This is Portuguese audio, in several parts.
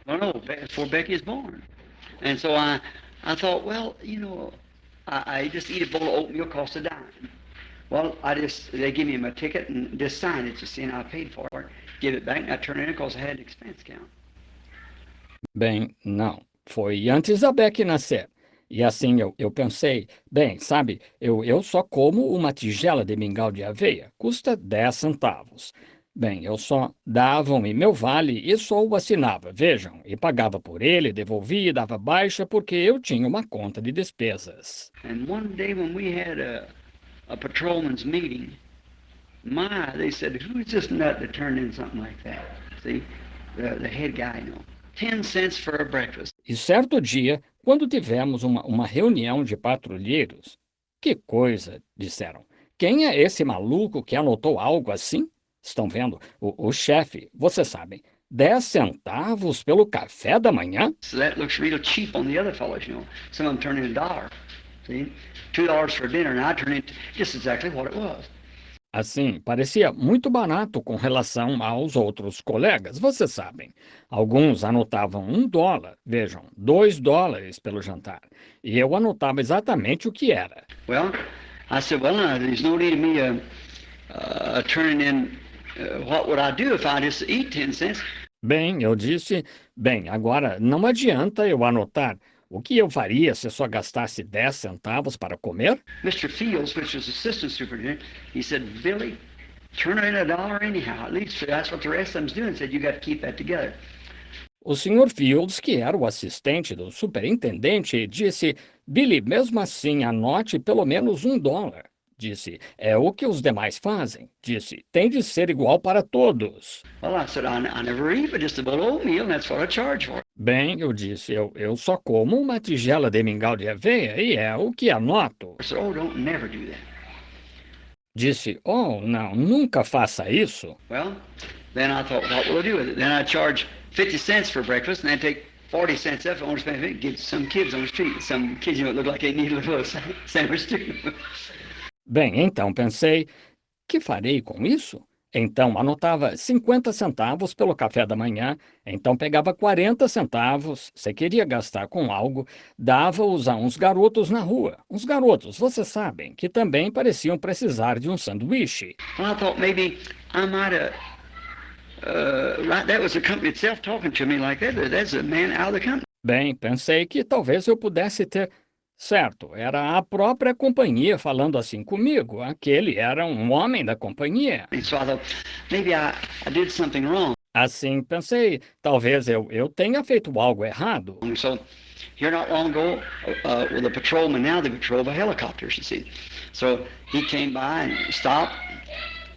Well, no, before Becky is born. And so I thought, well, I just eat a bowl of oatmeal, cost a dime. Well, they give me my ticket and just sign it, and I paid for it. Give it back, and I turn it in because I had an expense account. Bem, não. Foi antes da Beck nascer. E assim eu pensei, bem, sabe, eu só como uma tigela de mingau de aveia, custa 10 centavos. Bem, eu só davam-me meu vale e só o assinava, vejam, e pagava por ele, devolvia e dava baixa porque eu tinha uma conta de despesas. And one day when we had a patrolman's meeting, they said, who's this nut that turned in something like that? See, the head guy, 10 cents for a breakfast. E certo dia, quando tivemos uma reunião de patrulheiros, que coisa, disseram. Quem é esse maluco que anotou algo assim? Estão vendo? O chefe, vocês sabem, 10 centavos pelo café da manhã? So that looks real cheap on the other fellows, Some of them turn in $1. See? $2 for dinner, and I turn in just exactly what it was. Assim, parecia muito barato com relação aos outros colegas, vocês sabem. Alguns anotavam $1, vejam, $2 pelo jantar. E eu anotava exatamente o que era. Well, I said, well, now, there's no need of me turning in. What would I do if I just eat 10 cents? Bem, eu disse, bem, agora não adianta eu anotar. O que eu faria se só gastasse 10 centavos para comer? Mr. Fields, which was assistant superintendent, he said, Billy, turn in $1 anyhow. At least that's what the rest of them's doing. He said, you got to keep that together. O Sr. Fields, que era o assistente do superintendente, disse, Billy, mesmo assim, anote pelo menos $1. Disse, é o que os demais fazem. Disse, tem de ser igual para todos. Well, I said, I never eat but just a bowl of oatmeal, and that's what I charge for. Bem, eu disse, eu só como uma tigela de mingau de aveia e é o que anoto. I said, oh, don't never do that. Disse, oh, não, nunca faça isso. Well, then I thought, what will I do with it? Then I charge 50 cents for breakfast, and then take 40 cents off. I want to spend it, give some kids on the street. Some kids, look like they need a little sandwich too. Bem, então pensei, que farei com isso? Então anotava 50 centavos pelo café da manhã, então pegava 40 centavos, se queria gastar com algo, dava-os a uns garotos na rua. Uns garotos, vocês sabem, que também pareciam precisar de um sanduíche. Well, I thought maybe I might have, that was the company itself talking to me like that. That's a man out of the company. Bem, pensei que talvez eu pudesse ter... Certo, era a própria companhia falando assim comigo. Aquele era um homem da companhia. So I thought, maybe I did something wrong. Assim, pensei, talvez eu tenha feito algo errado. So, here not long ago, with a patrolman now, they patrol by helicopters, you see. So, he came by and stopped.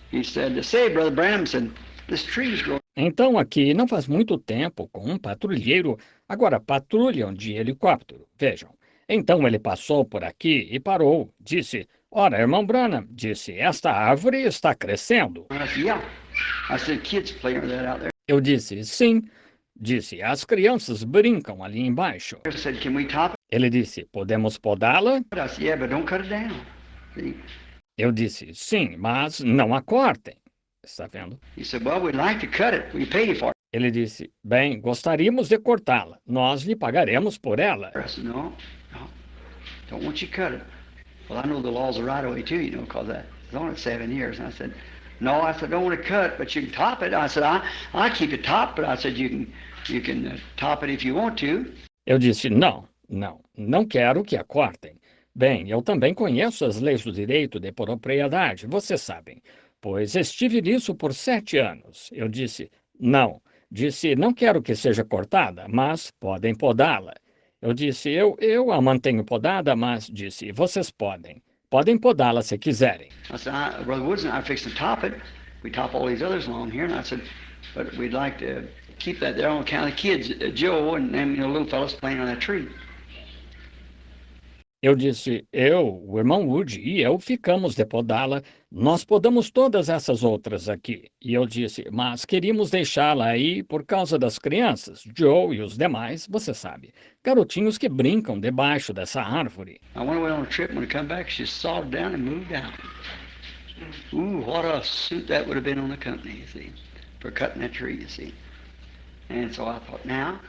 He said, say, Brother Branham, said, this tree is growing. Então, aqui não faz muito tempo, com um patrulheiro, agora patrulham de helicóptero, vejam. Então ele passou por aqui e parou. Disse, ora, irmão Branham, disse, esta árvore está crescendo. I said, yeah. I said, kids play with that out there. Eu disse, sim. Disse, as crianças brincam ali embaixo. I said, can we top it? Ele disse, podemos podá-la? I said, yeah, but don't cut it down. See? Eu disse, sim, mas não a cortem. Está vendo? He said, well, we'd like to cut it. We pay you for it. Ele disse, bem, gostaríamos de cortá-la. Nós lhe pagaremos por ela. I said, no, don't want you to cut it. Well, I know the laws of right-of-way too, because I was on it 7 years. And I said, no, I said, don't want to cut, but you can top it. I said, I keep it topped, but I said, you can top it if you want to. Eu disse, não quero que a cortem. Bem, eu também conheço as leis do direito de propriedade, vocês sabem, pois estive nisso por 7 anos. Eu disse, não. Disse, não quero que seja cortada, mas podem podá-la. Eu disse, eu a mantenho podada, mas disse, vocês podem. Podem podá-la se quiserem. I said, Brother Woods and I fixed to top it. We top all these others along here. And I said, but we'd like to keep that there on account of the kids, Joe and them, little fellas playing on that tree. Eu disse, o irmão Wood e eu ficamos de podá-la, nós podamos todas essas outras aqui. E eu disse, mas queríamos deixá-la aí por causa das crianças, Joe e os demais, você sabe, garotinhos que brincam debaixo dessa árvore. I went away on a trip, when I come back, she sawed down and moved out. Ooh, what a suit that would have been on the company, you see, for cutting that tree, you see. And so I thought, now,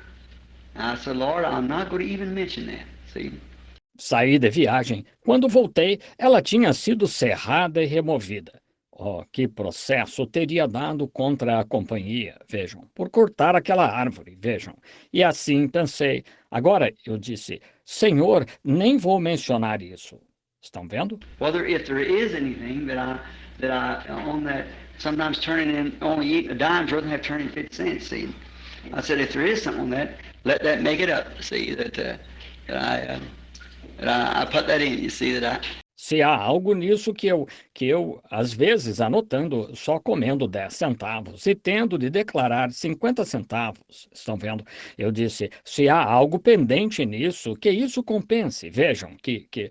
I said, Lord, I'm not going to even mention that. See? Saí de viagem. Quando voltei, ela tinha sido serrada e removida. Oh, que processo teria dado contra a companhia, vejam, por cortar aquela árvore, vejam. E assim pensei. Agora, eu disse, Senhor, nem vou mencionar isso. Estão vendo? Whether if there is anything that I on that sometimes turning in only eating a dime's worth and have turning 50 cents. See, I said if there is something on that, let that make it up. See that I put that in. You see that I. Se há algo nisso que eu, às vezes, anotando, só comendo 10 centavos e tendo de declarar 50 centavos, estão vendo? Eu disse, se há algo pendente nisso, que isso compense. Vejam que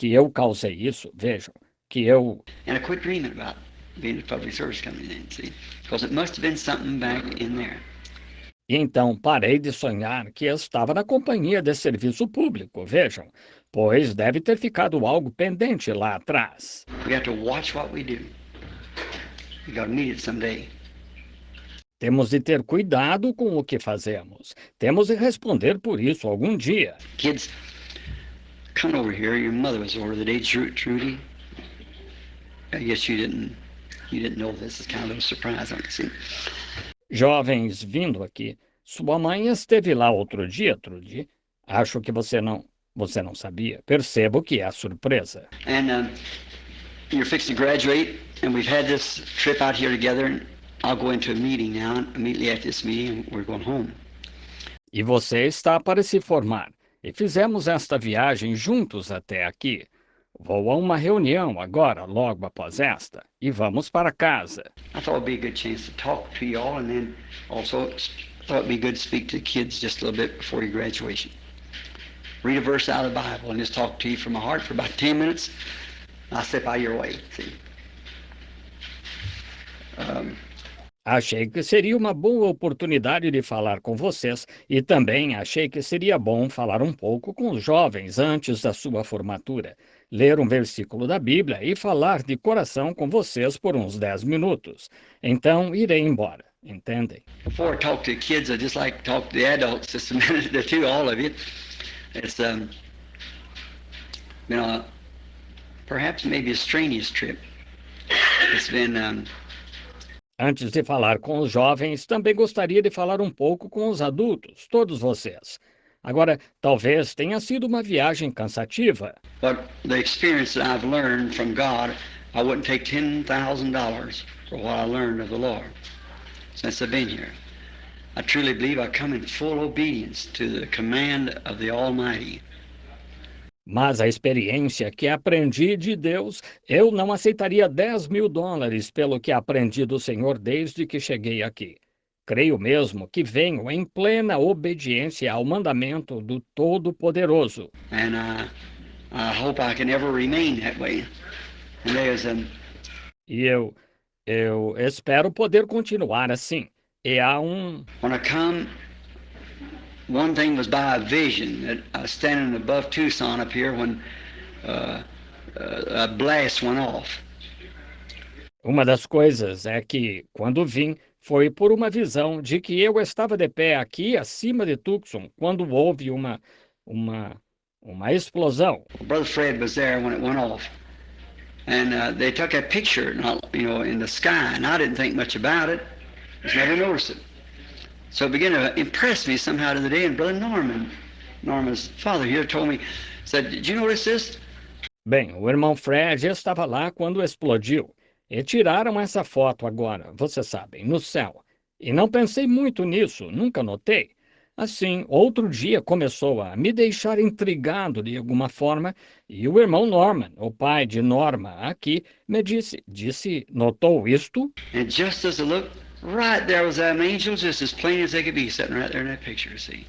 eu causei isso, vejam, que eu... And I quit dreaming about being a public service coming in, see, because it must have been something back in there. E então parei de sonhar que eu estava na companhia de serviço público, vejam, pois deve ter ficado algo pendente lá atrás. We have to watch what we do. We're going to need it someday. Temos de ter cuidado com o que fazemos. Temos de responder por isso algum dia. Kids, come over here. Your mother was over today, Trudy. I guess you didn't know this. It's kind of a little surprise, don't you see? Jovens vindo aqui. Sua mãe esteve lá outro dia, Trudy. Acho que você não sabia. Percebo que é surpresa. And you're fixing to graduate, and we've had this trip out here together, and I'll go into a meeting now, and immediately after this meeting, we're going home. E você está para se formar. E fizemos esta viagem juntos até aqui. Vou a uma reunião agora, logo após esta, e vamos para casa. I thought it'd be a good chance to talk to you all, and then also thought it'd be good to speak to the kids just a little bit before your graduation. Read a verse out of the Bible and just talk to you from my heart for about 10 minutes. I'll step out of your way. See. Achei que seria uma boa oportunidade de falar com vocês e também achei que seria bom falar um pouco com os jovens antes da sua formatura, ler um versículo da Bíblia e falar de coração com vocês por uns 10 minutos. Então, irei embora, entendem? Before I talk to the kids, I just like to talk to the adults just a minute or two, all of you. It's been perhaps maybe a strenuous trip. It's been Antes de falar com os jovens, também gostaria de falar um pouco com os adultos, todos vocês. Agora, talvez tenha sido uma viagem cansativa. but the experience that I've learned from God, I wouldn't take $10,000 for what I learned of the Lord since I've been here. I truly believe I come in full obedience to the command of the Almighty. Mas a experiência que aprendi de Deus, eu não aceitaria $10.000 pelo que aprendi do Senhor desde que cheguei aqui. Creio mesmo que venho em plena obediência ao mandamento do Todo-Poderoso. And I hope I can ever remain that way. And E eu espero poder continuar assim. E há when I come, one thing was by a vision that I was standing above Tucson up here when a blast went off. Uma das coisas é que, quando vim, foi por uma visão de que eu estava de pé aqui acima de Tucson quando houve uma explosão. Brother Fred was there when it went off. And they took a picture, in the sky, and I didn't think much about it. Just never noticed it. So it began to impress me somehow to the day, and Brother Norman's father here told me, said, "Did you notice this?" Bem, o irmão Fred estava lá quando explodiu. E tiraram essa foto agora, vocês sabem, no céu. E não pensei muito nisso, nunca notei. Assim, outro dia começou a me deixar intrigado de alguma forma, e o irmão Norman, o pai de Norma aqui, me disse, notou isto? And just as I looked, right there was them angels, just as plain as they could be, sitting right there in that picture, see.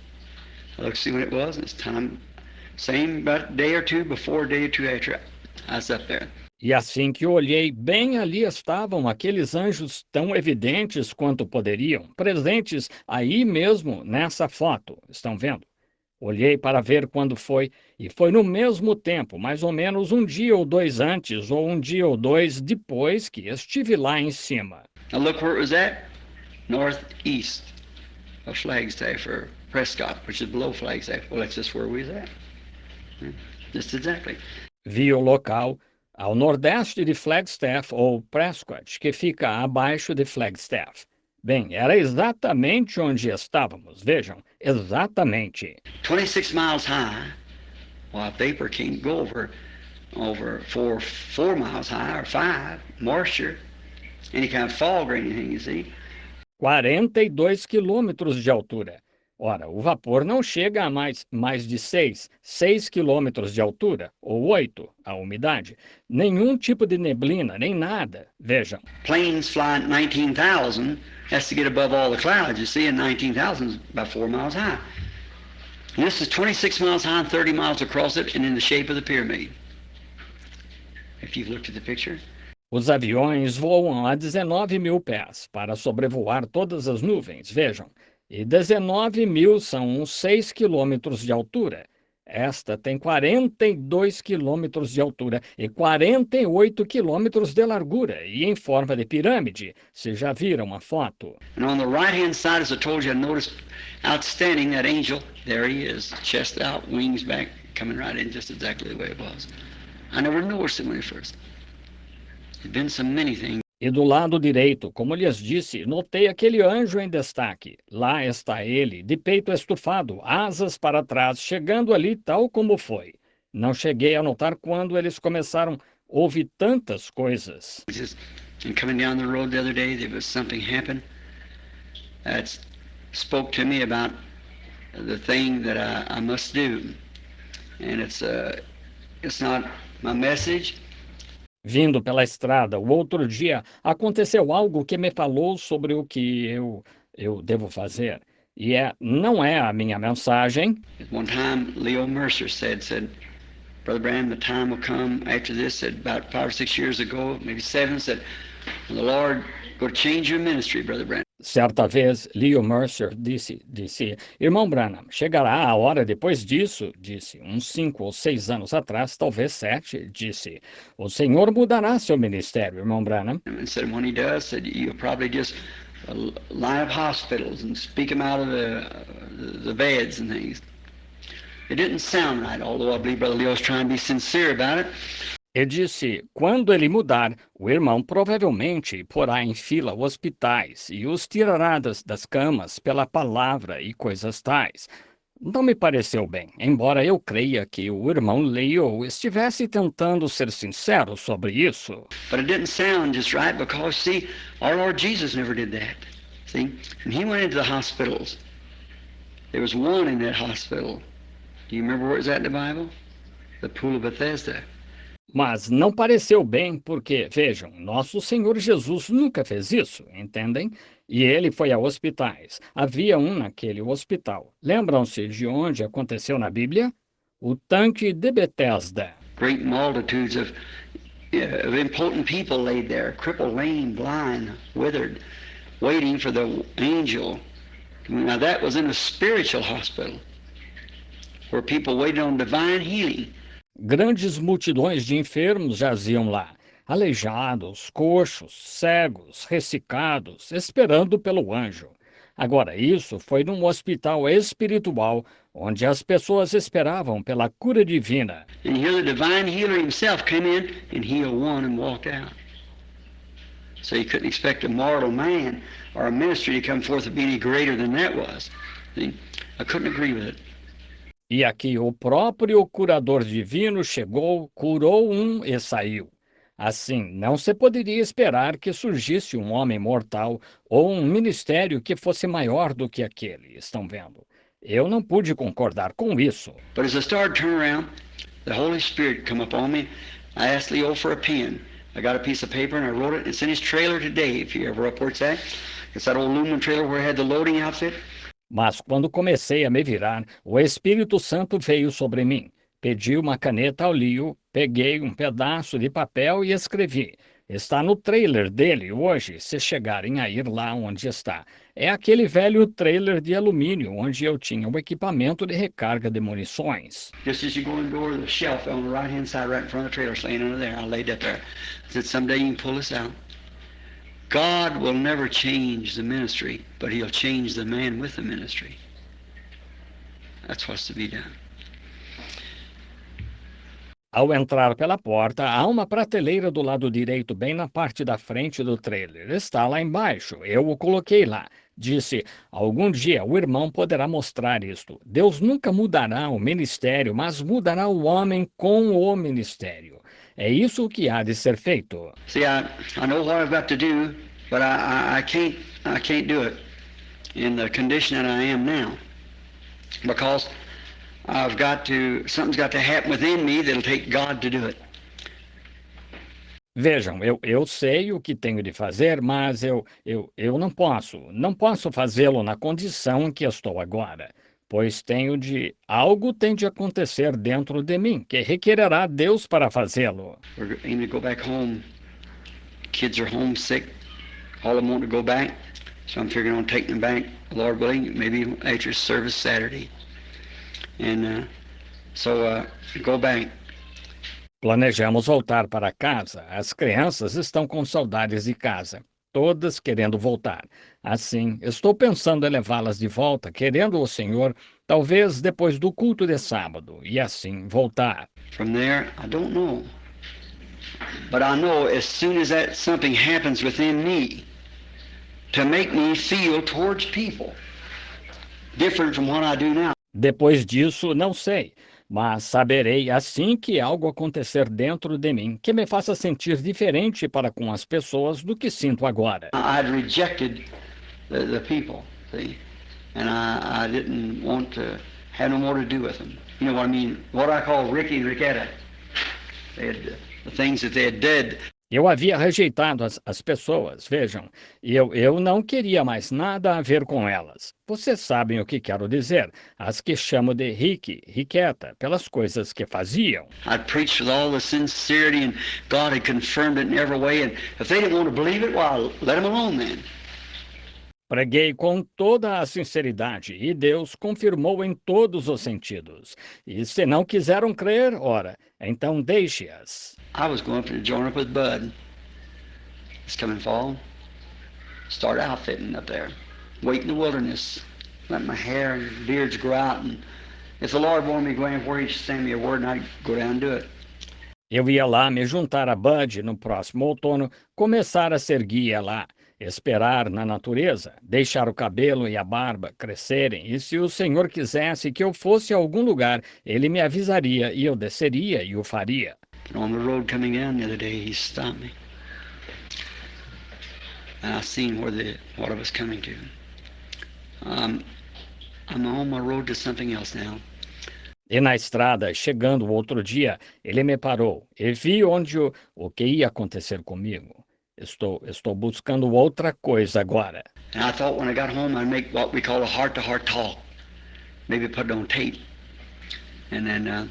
I looked to see when it was, and it's time, same about a day or two before, a day or two after I was up there. E assim que olhei, bem ali estavam aqueles anjos tão evidentes quanto poderiam, presentes aí mesmo nessa foto, estão vendo? Olhei para ver quando foi, e foi no mesmo tempo, mais ou menos um dia ou dois antes, ou um dia ou dois depois que estive lá em cima. Now look where it was at, northeast. of Flagstaff or Prescott, which is below Flagstaff. Well, that's just where we was at. Just exactly. Vi o local ao nordeste de Flagstaff ou Prescott, que fica abaixo de Flagstaff. Bem, era exatamente onde estávamos. Vejam, exatamente. 26 miles high. Well, vapor can't go over 4 miles high or 5. Moisture, any kind of fog or anything, you see. 42 quilômetros de altura. Ora, o vapor não chega a mais de 6 quilômetros de altura, ou 8, a umidade. Nenhum tipo de neblina, nem nada. Vejam. Planes flying at 19,000 has to get above all the clouds, you see, and 19,000 is about 4 miles high. And this is 26 miles high and 30 miles across it and in the shape of the pyramid. If you've looked at the picture. Os aviões voam a 19 mil pés para sobrevoar todas as nuvens, vejam. E 19 mil são uns 6 quilômetros de altura. Esta tem 42 quilômetros de altura e 48 quilômetros de largura e em forma de pirâmide. Vocês já viram a foto? And on the right-hand side, as I told you, I noticed outstanding that angel. There he is, chest out, wings back, coming right in just exactly the way it was. I never noticed it when it first. There's been so many things. E do lado direito, como lhes disse, notei aquele anjo em destaque. Lá está ele, de peito estufado, asas para trás, chegando ali tal como foi. Não cheguei a notar quando eles começaram a ouvir tantas coisas. And coming down the road the other day, there was something happened that spoke to me about the thing that I must do. And it's not my message. Vindo pela estrada, o outro dia, aconteceu algo que me falou sobre o que eu devo fazer. E não é a minha mensagem. At one time, Leo Mercer said, Brother Branham, the time will come after this, said about 5 or 6 years ago, maybe 7, said, the Lord will change your ministry, Brother Branham. Certa vez, Leo Mercer disse, Irmão Branham, chegará a hora depois disso, disse, uns 5 ou 6 anos atrás, talvez 7, disse, o Senhor mudará seu ministério, Irmão Branham. And said when he does, said you'll probably just line up hospitals and speak them out of the beds and things. It didn't sound right, although I believe Brother Leo was trying to be sincere about it. E disse, quando ele mudar, o irmão provavelmente porá em fila hospitais e os tirará das camas pela palavra e coisas tais. Não me pareceu bem, embora eu creia que o irmão Leo estivesse tentando ser sincero sobre isso. But it didn't sound just right because, see, our Lord Jesus never did that. See, when he went into the hospitals, there was one in that hospital. Do you remember where it's at in the Bible? The Pool of Bethesda. Mas não pareceu bem porque, vejam, nosso Senhor Jesus nunca fez isso, entendem? E ele foi a hospitais. Havia um naquele hospital. Lembram-se de onde aconteceu na Bíblia? O tanque de Bethesda. Great multitudes of impotent people laid there, crippled, lame, blind, withered, waiting for the angel. Now that was in a spiritual hospital where people waited on divine healing. Grandes multidões de enfermos jaziam lá, aleijados, coxos, cegos, ressecados, esperando pelo anjo. Agora, isso foi num hospital espiritual, onde as pessoas esperavam pela cura divina. And here the divine healer himself came in and healed one and walked out. So you couldn't expect a mortal man or a ministry to come forth to be any greater than that was. See? I couldn't agree with it. E aqui o próprio curador divino chegou, curou um e saiu. Assim, não se poderia esperar que surgisse um homem mortal ou um ministério que fosse maior do que aquele, estão vendo? Eu não pude concordar com isso. But as I started to turn around, the Holy Spirit come upon me. I asked Leo for a pen. I got a piece of paper and I wrote it. It's in his trailer today, if you're ever up where it's at. It's that old aluminum trailer where it had the loading outfit. Mas quando comecei a me virar, o Espírito Santo veio sobre mim. Pedi uma caneta ao Leo, peguei um pedaço de papel e escrevi. Está no trailer dele hoje, se chegarem a ir lá onde está. É aquele velho trailer de alumínio onde eu tinha o equipamento de recarga de munições. Just as you go in the door, the shelf on the right-hand side, right in front of the trailer, is laying under there. I laid that there. I said, someday you can pull this out. God will never change the ministry, but He'll change the man with the ministry. That's what's to be done. Ao entrar pela porta, há uma prateleira do lado direito, bem na parte da frente do trailer. Está lá embaixo. Eu o coloquei lá. Disse: algum dia o irmão poderá mostrar isto. Deus nunca mudará o ministério, mas mudará o homem com o ministério. É isso que há de ser feito. See, I know what I've got to do, but I can't do it in the condition that I am now, because something's got to happen within me that'll take God to do it. Vejam, eu sei o que tenho de fazer, mas eu não posso fazê-lo na condição em que estou agora, pois algo tem de acontecer dentro de mim, que requererá Deus para fazê-lo. We're aiming to go back home. Kids are homesick. All of them want to go back, so I'm figuring on taking them back, Lord willing, maybe after service Saturday. And go back. Planejamos voltar para casa. As crianças estão com saudades de casa, todas querendo voltar. Assim, estou pensando em levá-las de volta, querendo o Senhor, talvez depois do culto de sábado, e assim voltar. From there, I don't know. But I know as soon as that something happens within me to make me feel towards people different from what I do now. Depois disso, não sei, mas saberei assim que algo acontecer dentro de mim que me faça sentir diferente para com as pessoas do que sinto agora. I'd rejected the people, see, and I didn't want to have no more to do with them. You know what I mean? What I call Ricky and Ricketta. The things that they had did. Eu havia rejeitado as pessoas, vejam, e eu não queria mais nada a ver com elas. Vocês sabem o que quero dizer, as que chamo de Riqueta, pelas coisas que faziam. I'd preached with all the sincerity and God had confirmed it in every way, and if they didn't want to believe it, well, let them alone then. Preguei com toda a sinceridade e Deus confirmou em todos os sentidos. E se não quiseram crer, ora, então deixe-as. I was going to join up with Bud this coming fall. Start outfitting up there. Wait in the wilderness. Let my hair and beards grow out. And if the Lord wanted me to go anywhere, He'd send me a word and I'd go down and do it. Eu ia lá me juntar a Bud no próximo outono, começar a ser guia lá, esperar na natureza, deixar o cabelo e a barba crescerem, e se o Senhor quisesse que eu fosse a algum lugar, Ele me avisaria e eu desceria e o faria. And on the road coming down the other day, He stopped me. And I seen what I was coming to. I'm on my road to something else now. E na estrada, chegando o outro dia, ele me parou e vi o que ia acontecer comigo. Estou buscando outra coisa agora. And I thought when I got home I'd make what we call a heart-to-heart talk. Maybe put it on tape. And then, and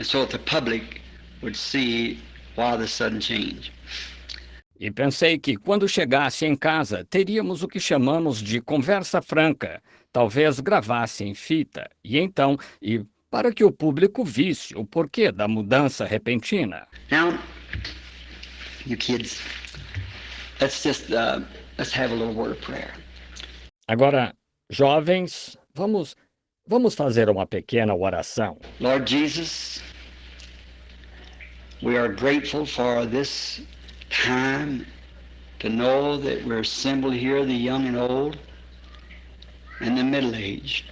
so that the public would see why the sudden change. E pensei que quando chegasse em casa, teríamos o que chamamos de conversa franca. Talvez gravasse em fita. E para que o público visse o porquê da mudança repentina. Now, you kids, let's have a little word of prayer. Agora, jovens, vamos fazer uma pequena oração. Lord Jesus, we are grateful for this time to know that we're assembled here, the young and old, and the middle-aged.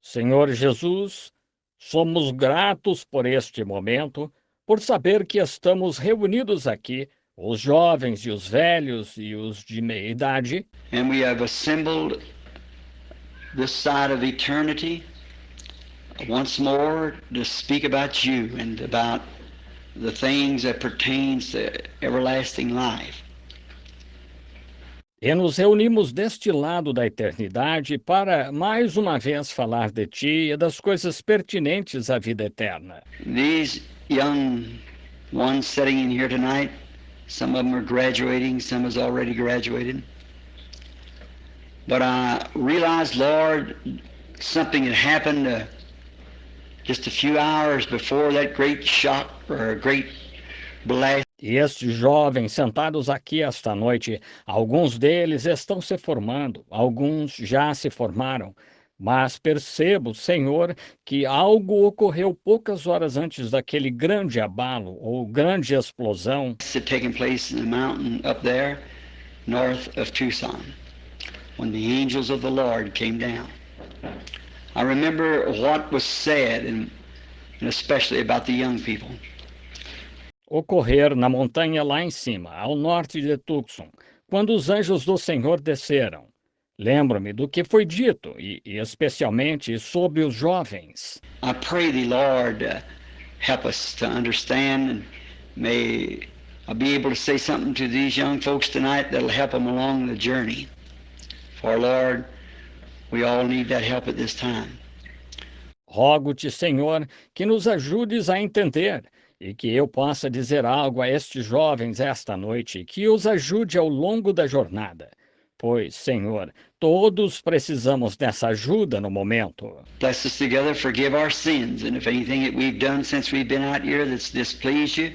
Senhor Jesus, somos gratos por este momento, por saber que estamos reunidos aqui, os jovens e os velhos e os de meia idade. And we have assembled this side of eternity once more to speak about you and about the things that pertains to everlasting life. E nos reunimos deste lado da eternidade para, mais uma vez, falar de Ti e das coisas pertinentes à vida eterna. These young ones sitting in here tonight, some of them are graduating, some has already graduated. But I realized, Lord, something had happened just a few hours before that great shock or a great blast. E estes jovens sentados aqui esta noite, alguns deles estão se formando, alguns já se formaram. Mas percebo, Senhor, que algo ocorreu poucas horas antes daquele grande abalo ou grande explosão. Had taken place in the mountain up there north of Tucson when the angels of the Lord came down. I remember what was said, and especially about the young people. Ocorrer na montanha lá em cima, ao norte de Tucson, quando os anjos do Senhor desceram. Lembro-me do que foi dito, e especialmente sobre os jovens. I pray thee, Lord, help us to understand, and may I be able to say something to these young folks tonight that'll help them along the journey. For, Lord, we all need that help at this time. Rogo-te, Senhor, que nos ajudes a entender e que eu possa dizer algo a estes jovens esta noite, que os ajude ao longo da jornada. Pois, Senhor, todos precisamos dessa ajuda no momento. Bless us together, forgive our sins, and if anything that we've done since we've been out here that's displeased you,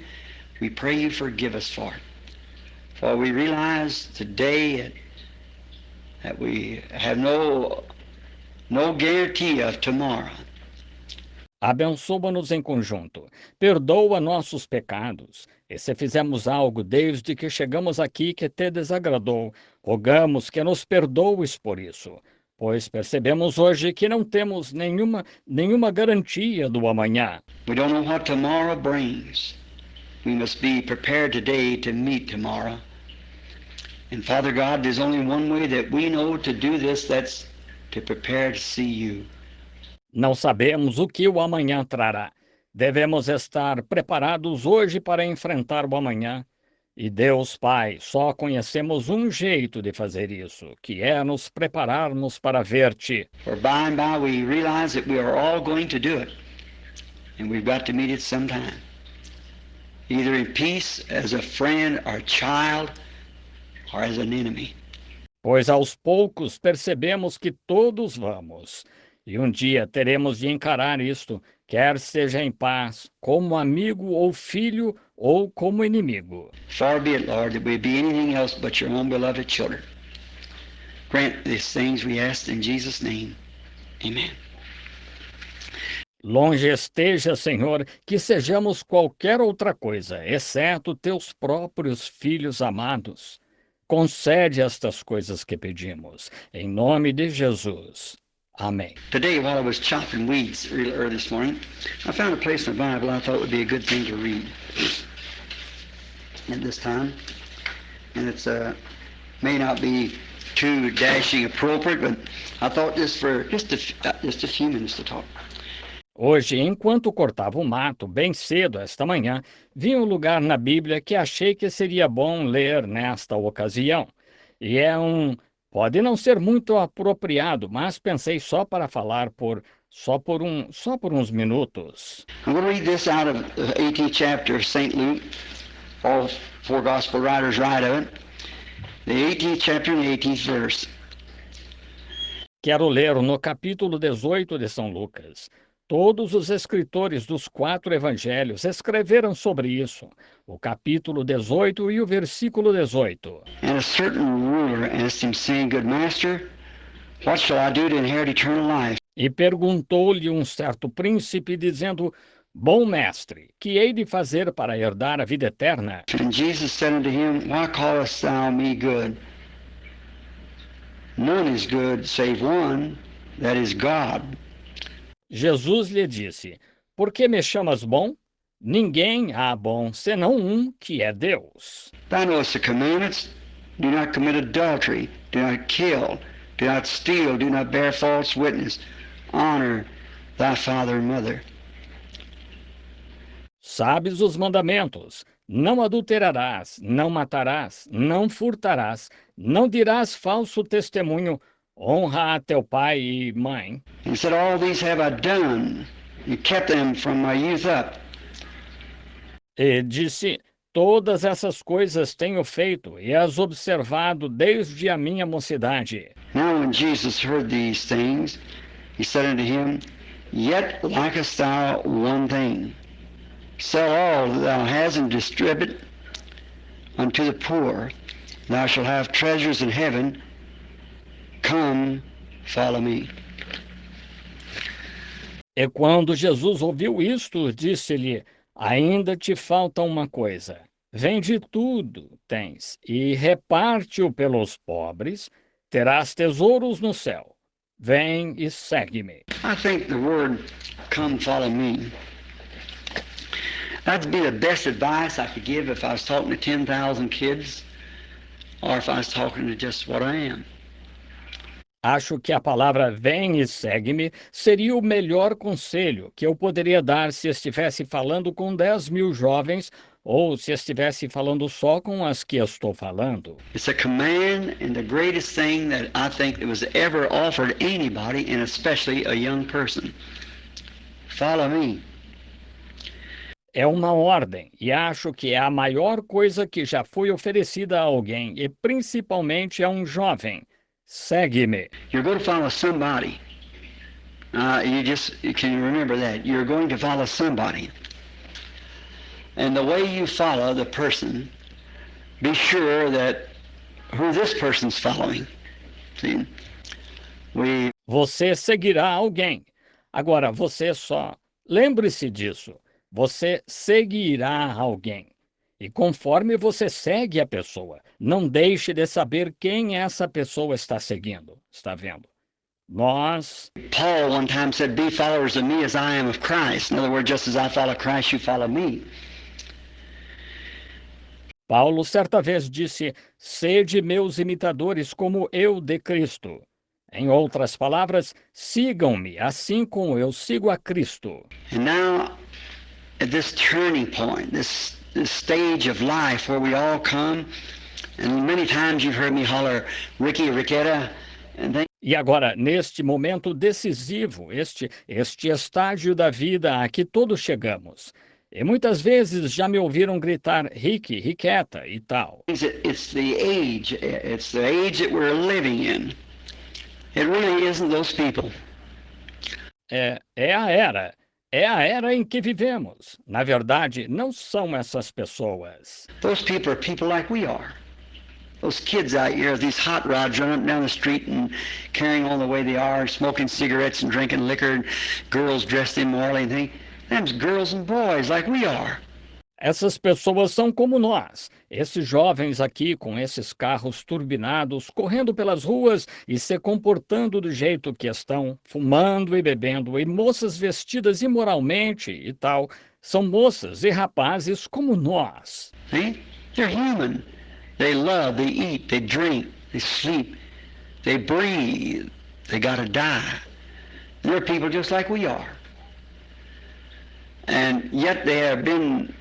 we pray you forgive us for it. For we realize today that we have no guarantee of tomorrow. Abençoa-nos em conjunto, perdoa nossos pecados, e se fizemos algo desde que chegamos aqui que te desagradou, rogamos que nos perdoes por isso, pois percebemos hoje que não temos nenhuma garantia do amanhã. We don't know what tomorrow brings. We must be prepared today to meet tomorrow. And Father God, there's only one way that we know to do this, that's to prepare to see you. Não sabemos o que o amanhã trará. Devemos estar preparados hoje para enfrentar o amanhã. E Deus Pai, só conhecemos um jeito de fazer isso, que é nos prepararmos para ver-te. For by and by we realize that we are all going to do it. And we've got to meet it sometime. Either in peace, as a friend or child, or as an enemy. Pois aos poucos percebemos que todos vamos. E um dia teremos de encarar isto, quer seja em paz, como amigo ou filho, ou como inimigo. Far be it, Lord, that we be anything else but your own beloved children. Grant these things we ask in Jesus' name. Amen. Longe esteja, Senhor, que sejamos qualquer outra coisa, exceto teus próprios filhos amados. Concede estas coisas que pedimos, em nome de Jesus. Amen. Today, while I was chopping weeds real early this morning, I found a place in the Bible I thought would be a good thing to read at this time. And it's may not be too dashing appropriate, but I thought just a few minutes to talk. Hoje, enquanto cortava o mato, bem cedo esta manhã, vi um lugar na Bíblia que achei que seria bom ler nesta ocasião. E pode não ser muito apropriado, mas pensei só para falar só por uns minutos. I'm going to read this out of the 18th chapter of St. Luke. All four gospel writers write of it. The 18th chapter and the 18th verse. Quero ler no capítulo 18 de São Lucas. Todos os escritores dos 4 evangelhos escreveram sobre isso. O capítulo 18 e o versículo 18. And a certain ruler asked him, saying, Good master, what shall I do to inherit eternal life? E perguntou-lhe um certo príncipe, dizendo, Bom mestre, que hei de fazer para herdar a vida eterna? And Jesus said unto him, Why callest thou me good? None is good save one, that is God. Jesus lhe disse, Por que me chamas bom? Ninguém há bom, senão um, que é Deus. Thou knowest the commandments, do not commit adultery, do not kill, do not steal, do not bear false witness, honor thy father and mother. Sabes os mandamentos, não adulterarás, não matarás, não furtarás, não dirás falso testemunho, honra a teu pai e mãe. He said, All these have I done, and kept them from my youth up. E disse, todas essas coisas tenho feito e as observado desde a minha mocidade. Now when Jesus heard these things, he said unto him, Yet lackest thou one thing. Sell all that thou hast and distribute, unto the poor, thou shalt have treasures in heaven. Come, follow me. E quando Jesus ouviu isto, disse-lhe: Ainda te falta uma coisa. Vende tudo tens e reparte-o pelos pobres, terás tesouros no céu. Vem e segue-me. I think the word, come, follow me, that'd be the best advice I could give if I was talking to 10,000 kids or if I was talking to just what I am. Acho que a palavra vem e segue-me seria o melhor conselho que eu poderia dar se estivesse falando com 10.000 jovens ou se estivesse falando só com as que estou falando. It's a command and the greatest thing that I think that was ever offered anybody, and especially a young person. Follow me. É uma ordem e acho que é a maior coisa que já foi oferecida a alguém e principalmente a um jovem. Segue-me. You're going to follow somebody. You can remember that. You're going to follow somebody. And the way you follow the person, be sure that who this person's following. See? Você seguirá alguém. Agora, você só. Lembre-se disso. Você seguirá alguém. E conforme você segue a pessoa, não deixe de saber quem essa pessoa está seguindo. Está vendo? Paul one time said, be followers of me as I am of Christ. In other words, just as I follow Christ, you follow me. Paulo certa vez disse, sede meus imitadores como eu de Cristo. Em outras palavras, sigam-me, assim como eu sigo a Cristo. And now, at this turning point, this stage of life where we all come, and many times you've heard me holler, Ricky, Ricketta, and then E agora, neste momento decisivo, este estágio da vida a que todos chegamos. E muitas vezes já me ouviram gritar Ricky, Riqueta e tal. it's the age that we're living in. It really isn't those people. É a era em que vivemos. Na verdade, não são essas pessoas. Those people are people like we are. Those kids out here, these hot rods running up and down the street and carrying on the way they are, smoking cigarettes and drinking liquor, and girls dressed immorally and things. Them's girls and boys like we are. Essas pessoas são como nós. Esses jovens aqui com esses carros turbinados, correndo pelas ruas e se comportando do jeito que estão, fumando e bebendo, e moças vestidas imoralmente e tal, são moças e rapazes como nós. See? They're human. They love, they eat, they drink, they sleep, they breathe, they gotta die. They're people just like we are. And yet they have been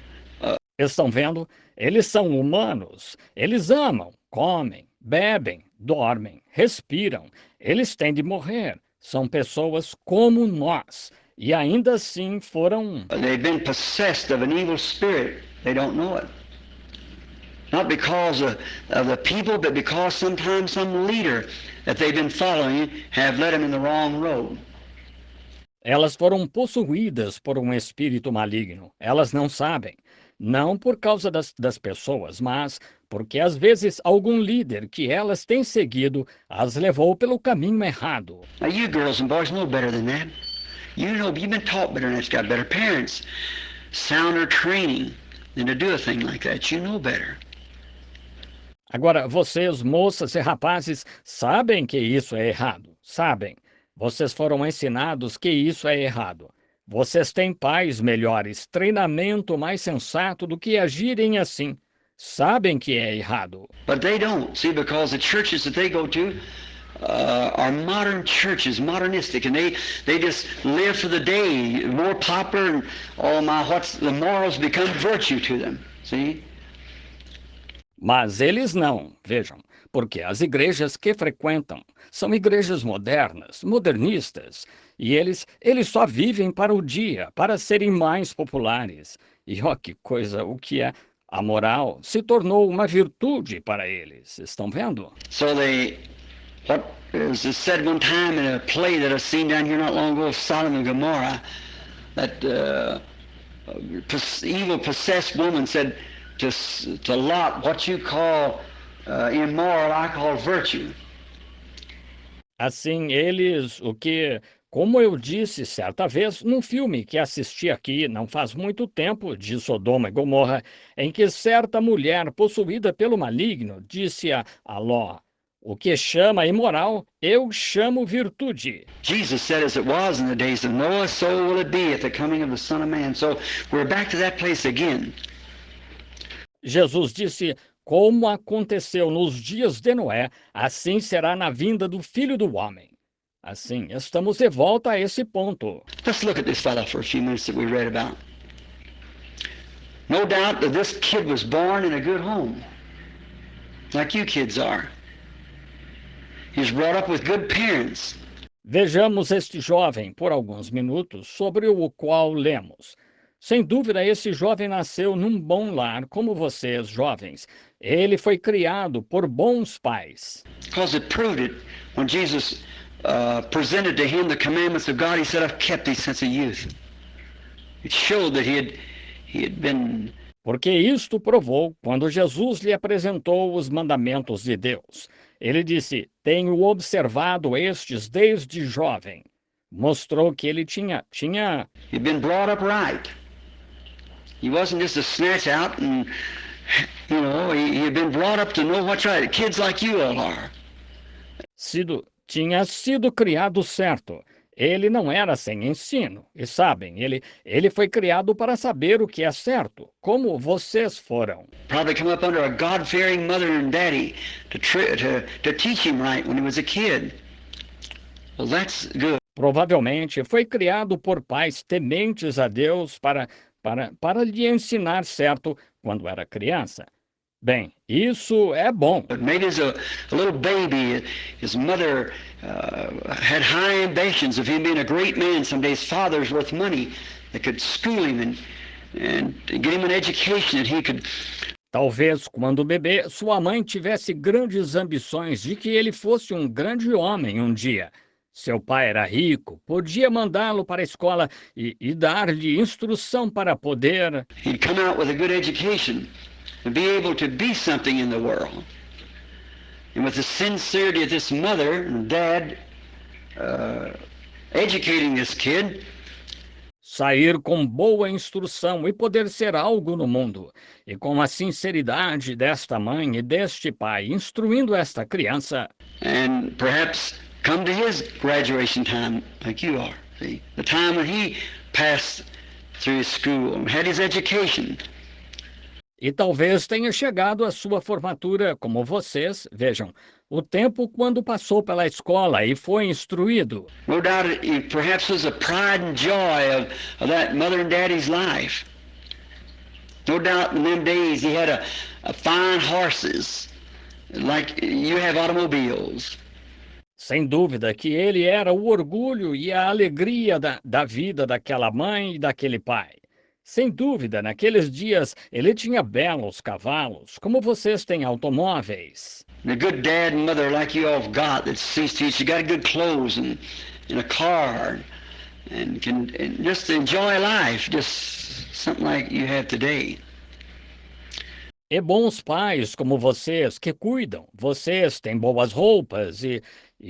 Estão vendo? Eles são humanos. Eles amam, comem, bebem, dormem, respiram. Eles têm de morrer. São pessoas como nós. E ainda assim foram. They've been possessed of an evil spirit. They don't know it. Not because of the people, but because sometimes some leader that they've been following have led them in the wrong road. Elas foram possuídas por um espírito maligno. Elas não sabem. Não por causa das pessoas, mas porque às vezes algum líder que elas têm seguido as levou pelo caminho errado. Now you girls and boys know better than that. You know, you've been taught better than that. You've got better parents, sounder training than to do a thing like that. You know better. Agora, vocês, moças e rapazes, sabem que isso é errado. Sabem. Vocês foram ensinados que isso é errado. Vocês têm pais melhores, treinamento mais sensato do que agirem assim. Sabem que é errado. But they don't, see, because the churches that they go to are modern churches, modernistic, and they just live for the day, more popular, and the morals become virtue to them, see? Mas eles não, vejam, porque as igrejas que frequentam são igrejas modernas, modernistas, e eles só vivem para o dia, para serem mais populares. E ó, que coisa, o que é? A moral se tornou uma virtude para eles, estão vendo? So what was said one time in a play that I've seen down here not long ago of Sodom and Gomorrah, that evil possessed woman said, to lot what you call immoral, I call virtue. Assim, como eu disse certa vez, num filme que assisti aqui não faz muito tempo, de Sodoma e Gomorra, em que certa mulher possuída pelo maligno disse a Ló: o que chama imoral, eu chamo virtude. Jesus said, as it was in the days of Noah, so will it be at the coming of the Son of Man. So we're back to that place again. Jesus disse: como aconteceu nos dias de Noé, assim será na vinda do Filho do Homem. Assim, estamos de volta a esse ponto. Let's look at this fella for a few minutes that we read about. No doubt that this kid was born in a good home, like you kids are. He was brought up with good parents. Vejamos este jovem por alguns minutos, sobre o qual lemos. Sem dúvida, esse jovem nasceu num bom lar, como vocês, jovens. Ele foi criado por bons pais. Because it proved it when Jesus presented to him the commandments of God. He said, I've kept these since a youth. It showed that he had been. Porque isto provou quando Jesus lhe apresentou os mandamentos de Deus. Ele disse: tenho observado estes desde jovem. Mostrou que ele tinha He'd been brought up right. He wasn't just a snatch out and, he had been brought up to know what's right. Kids like you all are. Tinha sido criado certo. Ele não era sem ensino. E sabem, ele foi criado para saber o que é certo, como vocês foram. Probably come up under a God-fearing mother and daddy to teach him right when he was a kid. Well, that's good. Provavelmente foi criado por pais tementes a Deus para lhe ensinar certo quando era criança. Bem, isso é bom. But maybe as a little baby, his mother had high ambitions of him being a great man. Someday his father's worth money that could school him and get him an education that he could. Talvez, quando bebê, sua mãe tivesse grandes ambições de que ele fosse um grande homem um dia. Seu pai era rico, podia mandá-lo para a escola e dar-lhe instrução para poder. He'd come out with a good education and be able to be something in the world. And with the sincerity of this mother and dad educating this kid, sair com boa instrução e poder ser algo no mundo. E com a sinceridade desta mãe e deste pai instruindo esta criança. And perhaps come to his graduation time like you are. See? The time when he passed through his school and had his education. E talvez tenha chegado à sua formatura, como vocês, vejam, o tempo quando passou pela escola e foi instruído. No doubt it perhaps was a pride and joy of that mother and daddy's life. No doubt in them days he had a fine horses, like you have automobiles. Sem dúvida que ele era o orgulho e a alegria da vida daquela mãe e daquele pai. Sem dúvida, naqueles dias, ele tinha belos cavalos, como vocês têm automóveis. And a good dad and mother like you all have got that sees to you got good clothes and a car and can just enjoy life, just something like you have today. E bons pais como vocês que cuidam, vocês têm boas roupas e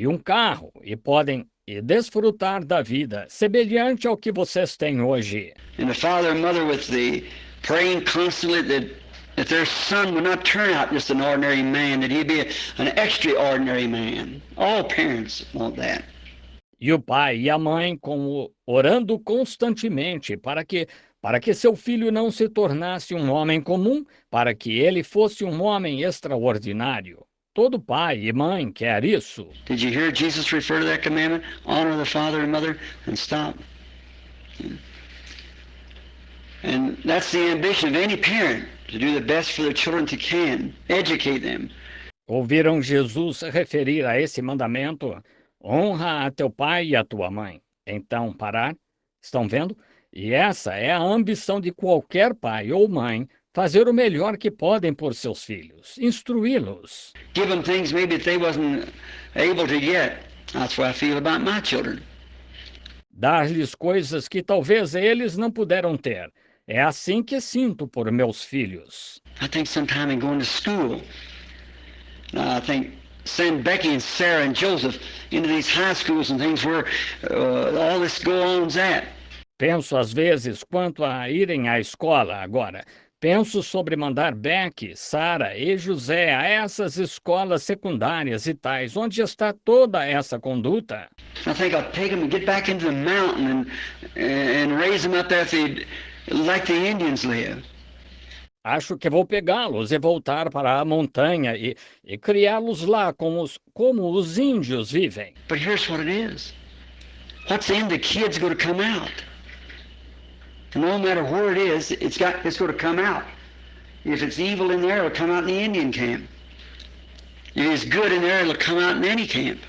um carro e podem desfrutar da vida, semelhante ao que vocês têm hoje. And the father and mother with the praying constantly that their son would not turn out just an ordinary man, that he'd be an extraordinary man. All parents want that. E o pai e a mãe orando constantemente para que seu filho não se tornasse um homem comum, para que ele fosse um homem extraordinário. Todo pai e mãe quer isso. Did you hear Jesus refer to that commandment? Honor the father and mother and stop. And that's the ambition of any parent, to do the best for their children they can, educate them. Ouviram Jesus referir a esse mandamento? Honra a teu pai e a tua mãe. Então parar? Estão vendo? E essa é a ambição de qualquer pai ou mãe, fazer o melhor que podem por seus filhos, instruí-los. Give them things maybe that they wasn't able to get. That's what I feel about my children. Dar-lhes coisas que talvez eles não puderam ter. É assim que sinto por meus filhos. I think sometime in going to school, I think send Becky and Sarah and Joseph into these high schools and things where all this go-on's at. Penso às vezes quanto a irem à escola agora. Penso sobre mandar Beck, Sara e José a essas escolas secundárias e tais, onde está toda essa conduta. I think I'll take them and get back into the mountain and raise them up there like the Indians live. Acho que vou pegá-los e voltar para a montanha e criá-los lá como os índios vivem. But here's what it is. What's in the kid's going to come out. And no matter where it is, it's going to come out. If it's evil in there, it'll come out in the Indian camp. If it's good in there, it'll come out in any camp.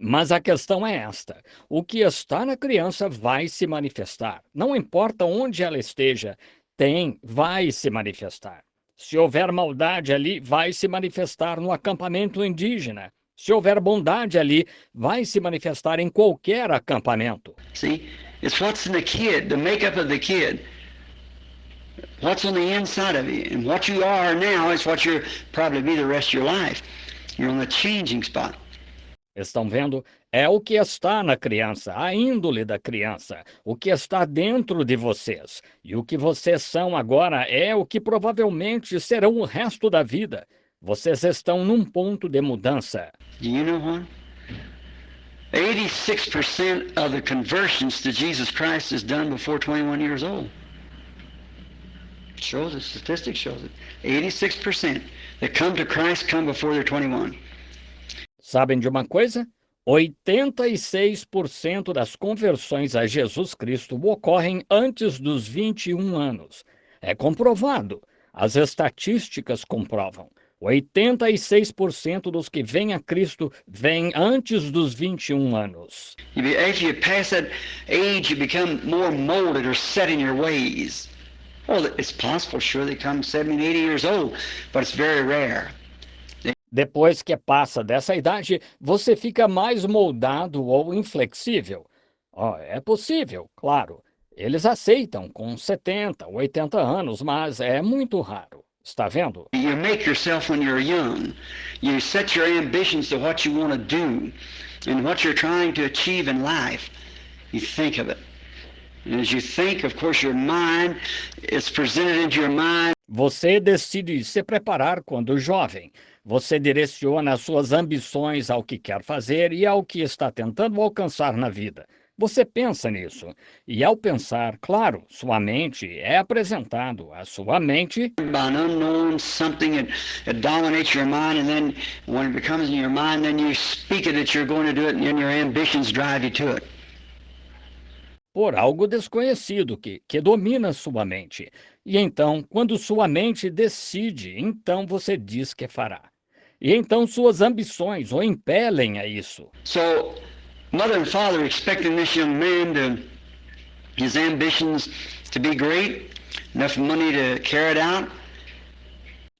Mas a questão é esta: o que está na criança vai se manifestar. Não importa onde ela esteja, vai se manifestar. Se houver maldade ali, vai se manifestar no acampamento indígena. Se houver bondade ali, vai se manifestar em qualquer acampamento. See, it's what's in the kid, the makeup of the kid. What's on the inside of you. And what you are now is what you'll probably be the rest of your life. You're on the changing spot. Estão vendo? É o que está na criança, a índole da criança, o que está dentro de vocês. E o que vocês são agora é o que provavelmente serão o resto da vida. Vocês estão num ponto de mudança. Do you know what? 86% of the conversions to Jesus Christ is done before 21 years old. It shows it, statistics shows it. 86% that come to Christ come before they're 21. Sabem de uma coisa? 86% das conversões a Jesus Cristo ocorrem antes dos 21 anos. É comprovado. As estatísticas comprovam. 86% dos que vêm a Cristo vêm antes dos 21 anos. After you pass that age, you become more molded or set in your ways. Oh, it's possible, sure, they come 70, 80 years old, but it's very rare. Depois que passa dessa idade, você fica mais moldado ou inflexível. É possível, claro. Eles aceitam com 70, 80 anos, mas é muito raro. Está vendo? You make yourself when you're young. You set your ambitions to what you want to do and what you're trying to achieve in life. You think of it. And as you think, of course, your mind is presented into your mind. Você decide se preparar quando jovem. Você direciona as suas ambições ao que quer fazer e ao que está tentando alcançar na vida. Você pensa nisso. E ao pensar, claro, sua mente é apresentado. A sua mente By an unknown something that dominates your mind, and then when it becomes in your mind, then you speak it that you're going to do it, and then your ambitions drive you to it. por algo desconhecido que domina sua mente. E então, quando sua mente decide, então você diz que fará. E então suas ambições o impelem a isso. So, mother and father expecting this young man his ambitions to be great, enough money to carry it out.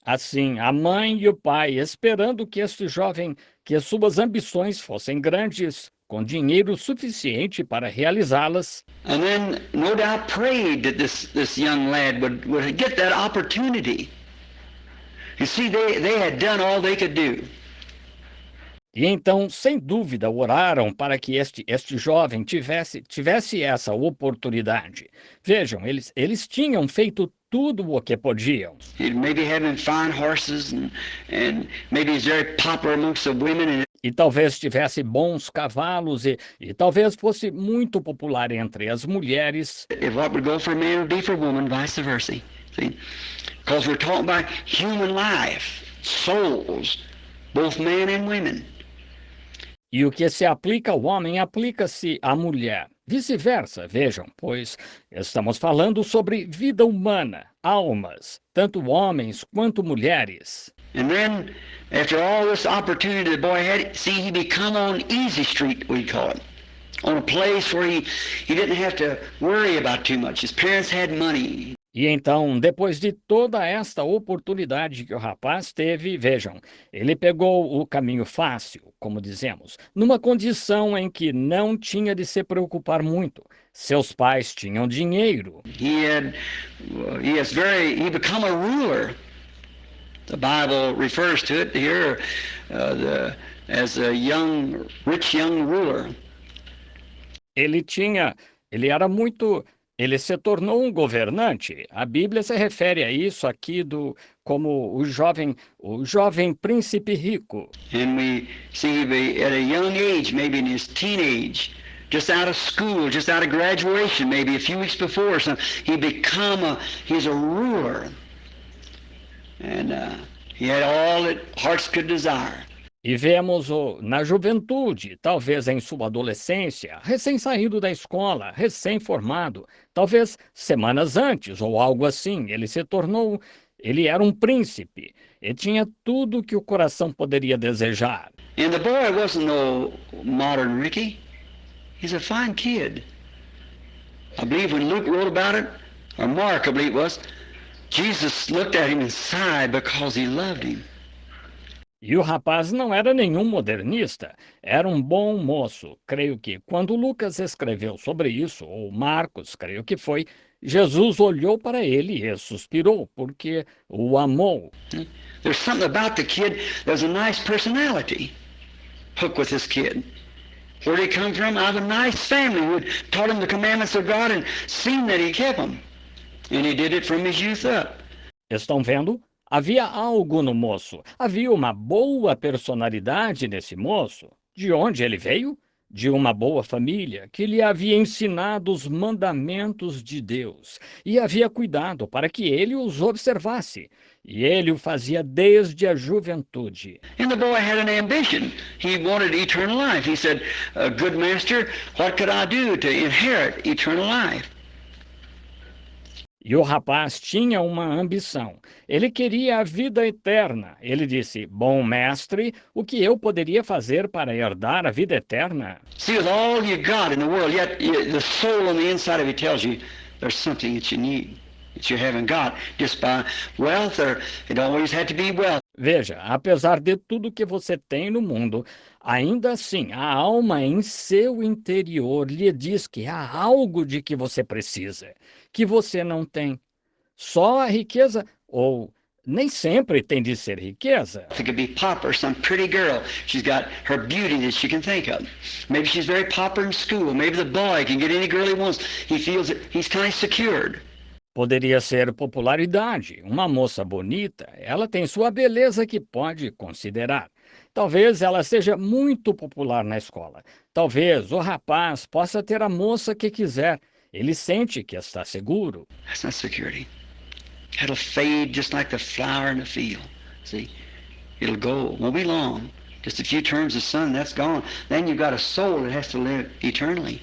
Assim, a mãe e o pai esperando que este jovem, que as suas ambições fossem grandes, com dinheiro suficiente para realizá-las. And then, no doubt, prayed that this young lad would get that opportunity. You see, they had done all they could do. E então, sem dúvida, oraram para que este jovem tivesse essa oportunidade. Vejam, eles tinham feito tudo o que podiam. He'd maybe having fine horses and maybe he's very popular amongst the women. E talvez tivesse bons cavalos e talvez fosse muito popular entre as mulheres. If what would go for a man would be for a woman, vice versa. See? Because we're talking about human life, souls, both men and women. E o que se aplica ao homem aplica-se à mulher. Vice-versa, vejam, pois estamos falando sobre vida humana, almas, tanto homens quanto mulheres. And then, after all this opportunity the boy had, see, he become on easy street, we call it. On a place where he didn't have to worry about too much. His parents had money. E então, depois de toda esta oportunidade que o rapaz teve, vejam, ele pegou o caminho fácil, como dizemos, numa condição em que não tinha de se preocupar muito. Seus pais tinham dinheiro. He become a ruler. The Bible refers to it here as a rich young ruler. Ele tinha, ele era muito, ele se tornou um governante. A Bíblia se refere a isso aqui como o jovem príncipe rico. And we see at a young age, maybe in his teenage, just out of school, just out of graduation, maybe a few weeks before, he's a ruler. And he had all that hearts could desire. E vemos-o na juventude, talvez em sua adolescência, recém-saído da escola, recém-formado, talvez semanas antes ou algo assim, ele era um príncipe e tinha tudo que o coração poderia desejar. And the boy wasn't no modern Ricky. He's a fine kid. I believe when Luke wrote about it, or Mark, I believe it was, Jesus looked at him and sighed because he loved him. E o rapaz não era nenhum modernista, era um bom moço. Creio que quando Lucas escreveu sobre isso, ou Marcos, creio que foi, Jesus olhou para ele e suspirou, porque o amou. There's something about the kid, there's a nice personality. Hook with this kid. Where did he come from? Out of a nice family who had taught him the commandments of God and seen that he kept them. And he did it from his youth up. Estão vendo? Havia algo no moço. Havia uma boa personalidade nesse moço. De onde ele veio? De uma boa família que lhe havia ensinado os mandamentos de Deus e havia cuidado para que ele os observasse. E ele o fazia desde a juventude. And the boy had an ambition. He wanted eternal life. He said, "Good master, what could I do to inherit eternal life?" E o rapaz tinha uma ambição. Ele queria a vida eterna. Ele disse, bom mestre, o que eu poderia fazer para herdar a vida eterna? See, with all you got in the world, yet the soul on the inside of you tells you there's something that you need, that you haven't got, just by wealth, or it always had to be wealth. Veja, apesar de tudo que você tem no mundo, ainda assim, a alma em seu interior lhe diz que há algo de que você precisa, que você não tem. Só a riqueza, ou nem sempre tem de ser riqueza. It could be popular, some pretty girl. She's got her beauty that she can think of. Maybe she's very popular in school. Maybe the boy can get any girl he wants. He feels that he's kind of secured. Poderia ser popularidade, uma moça bonita, ela tem sua beleza que pode considerar. Talvez ela seja muito popular na escola. Talvez o rapaz possa ter a moça que quiser. Ele sente que está seguro. That's not security. It'll fade just like the flower in the field. See? It'll go. Won't be long. Just a few turns of sun, that's gone. Then you've got a soul that has to live eternally.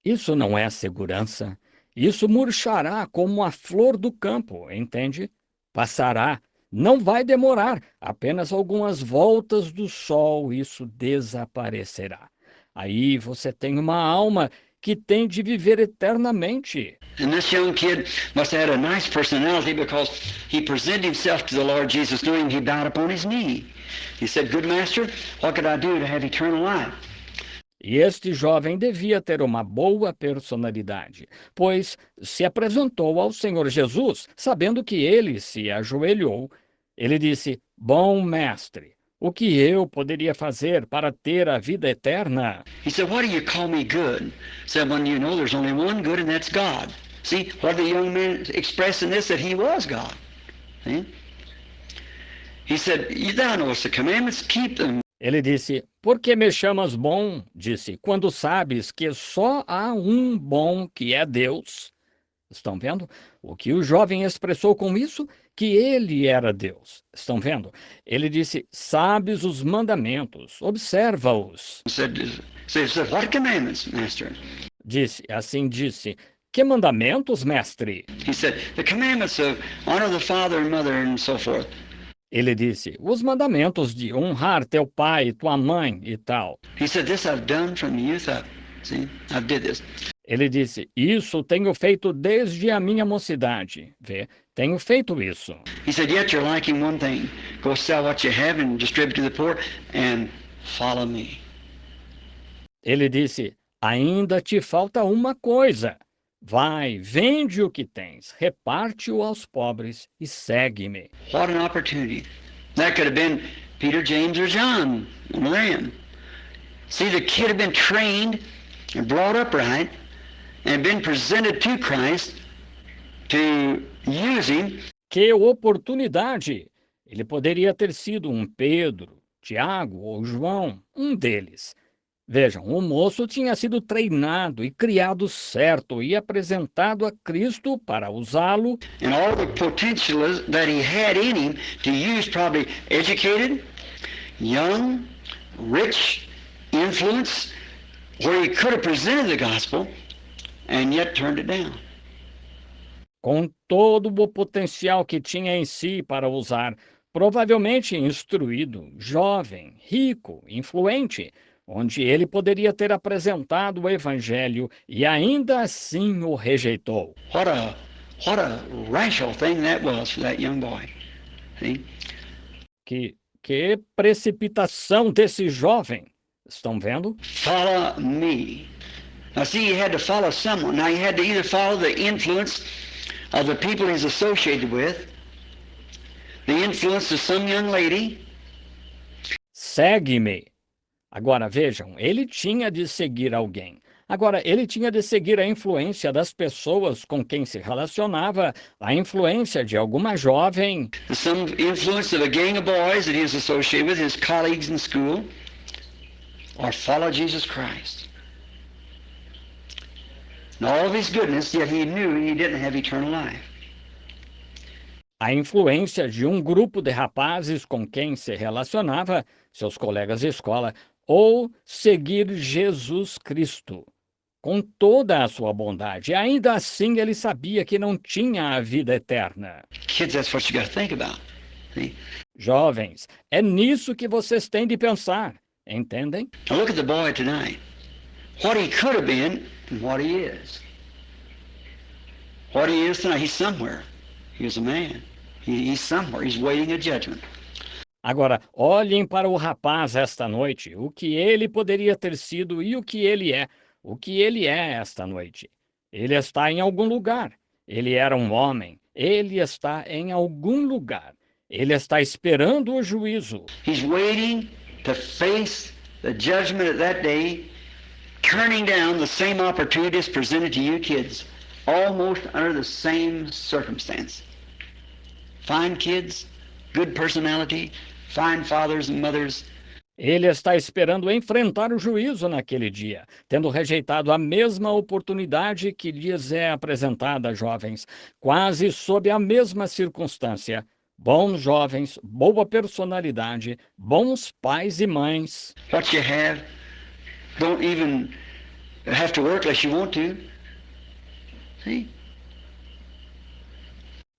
Isso não é segurança. Isso murchará como a flor do campo, entende? Passará. Não vai demorar. Apenas algumas voltas do sol, isso desaparecerá. Aí você tem uma alma que tem de viver eternamente. And this young kid must have had a nice personality because he presented himself to the Lord Jesus knowing he bowed upon his knee. He said, "Good master, what could I do to have eternal life?" E este jovem devia ter uma boa personalidade, pois se apresentou ao Senhor Jesus, sabendo que ele se ajoelhou. Ele disse, bom mestre, o que eu poderia fazer para ter a vida eterna? He said, "Why do you call me good?" Said, "When you know there's only one good and that's God." See, what the young man expressed in this, that he was God. See? He said, "Thou knowest the commandments, keep them." Ele disse, por que me chamas bom? Disse, quando sabes que só há um bom que é Deus. Estão vendo? O que o jovem expressou com isso? Que ele era Deus. Estão vendo? Ele disse, sabes os mandamentos, observa-os. Said, "What commandments, master?" Disse, que mandamentos, mestre? He said, "The commandments of honor the father and mother and so forth." Ele disse, os mandamentos de honrar teu pai e tua mãe e tal. He said, "This I've done from youth up." See, I did this. Ele disse, isso tenho feito desde a minha mocidade. Vê, tenho feito isso. He said, "Yet you're lacking one thing. Go sell what you have and distribute to the poor and follow me." Ele disse, Ainda te falta uma coisa. Vai, vende o que tens, reparte-o aos pobres e segue-me. What an opportunity. That could have been Peter, James, or John, one of them. See, the kid had been trained and brought up right and been presented to Christ to use him. Que oportunidade! Ele poderia ter sido um Pedro, Tiago ou João, um deles. Vejam, o moço tinha sido treinado e criado certo e apresentado a Cristo para usá-lo And all the potential that he had in him to use, probably educated, young, rich, influence, where he could have presented the gospel and yet turned it down. com todo o potencial que tinha em si para usar, provavelmente instruído, jovem, rico, influente, onde ele poderia ter apresentado o Evangelho e ainda assim o rejeitou. What a rational thing that was for that young boy. See? Que precipitação desse jovem! Estão vendo? Follow me. Now see, he had to follow someone. Now he had to either follow the influence of the people he's associated with, the influence of some young lady. Segue-me. Agora vejam, ele tinha de seguir alguém. Agora, ele tinha de seguir a influência das pessoas com quem se relacionava, a influência de alguma jovem, Some influence of a gang of boys that he was associated with, his colleagues in school, or follow Jesus Christ. And all of his goodness, yet he knew he didn't have eternal life. a influência de um grupo de rapazes com quem se relacionava, seus colegas de escola, ou seguir Jesus Cristo. Com toda a sua bondade, ainda assim ele sabia que não tinha a vida eterna. Kids, that's what you got to think about. See? Jovens, é nisso que vocês têm de pensar, entendem? Now look at the boy tonight. What he could have been and what he is. What he is tonight, he's somewhere. He was a man. He's somewhere. He's waiting a judgment. Agora, olhem para o rapaz esta noite, o que ele poderia ter sido e o que ele é esta noite. Ele está em algum lugar. Ele era um homem. Ele está em algum lugar. Ele está esperando o juízo. He's waiting to face the judgment of that day, turning down the same opportunities presented to you kids, almost under the same circumstance. Fine kids, good personality, fine fathers and mothers. Ele está esperando enfrentar o juízo naquele dia, tendo rejeitado a mesma oportunidade que lhes é apresentada, jovens, quase sob a mesma circunstância. Bons jovens, boa personalidade, bons pais e mães. What you have, don't even have to work unless you want to. See?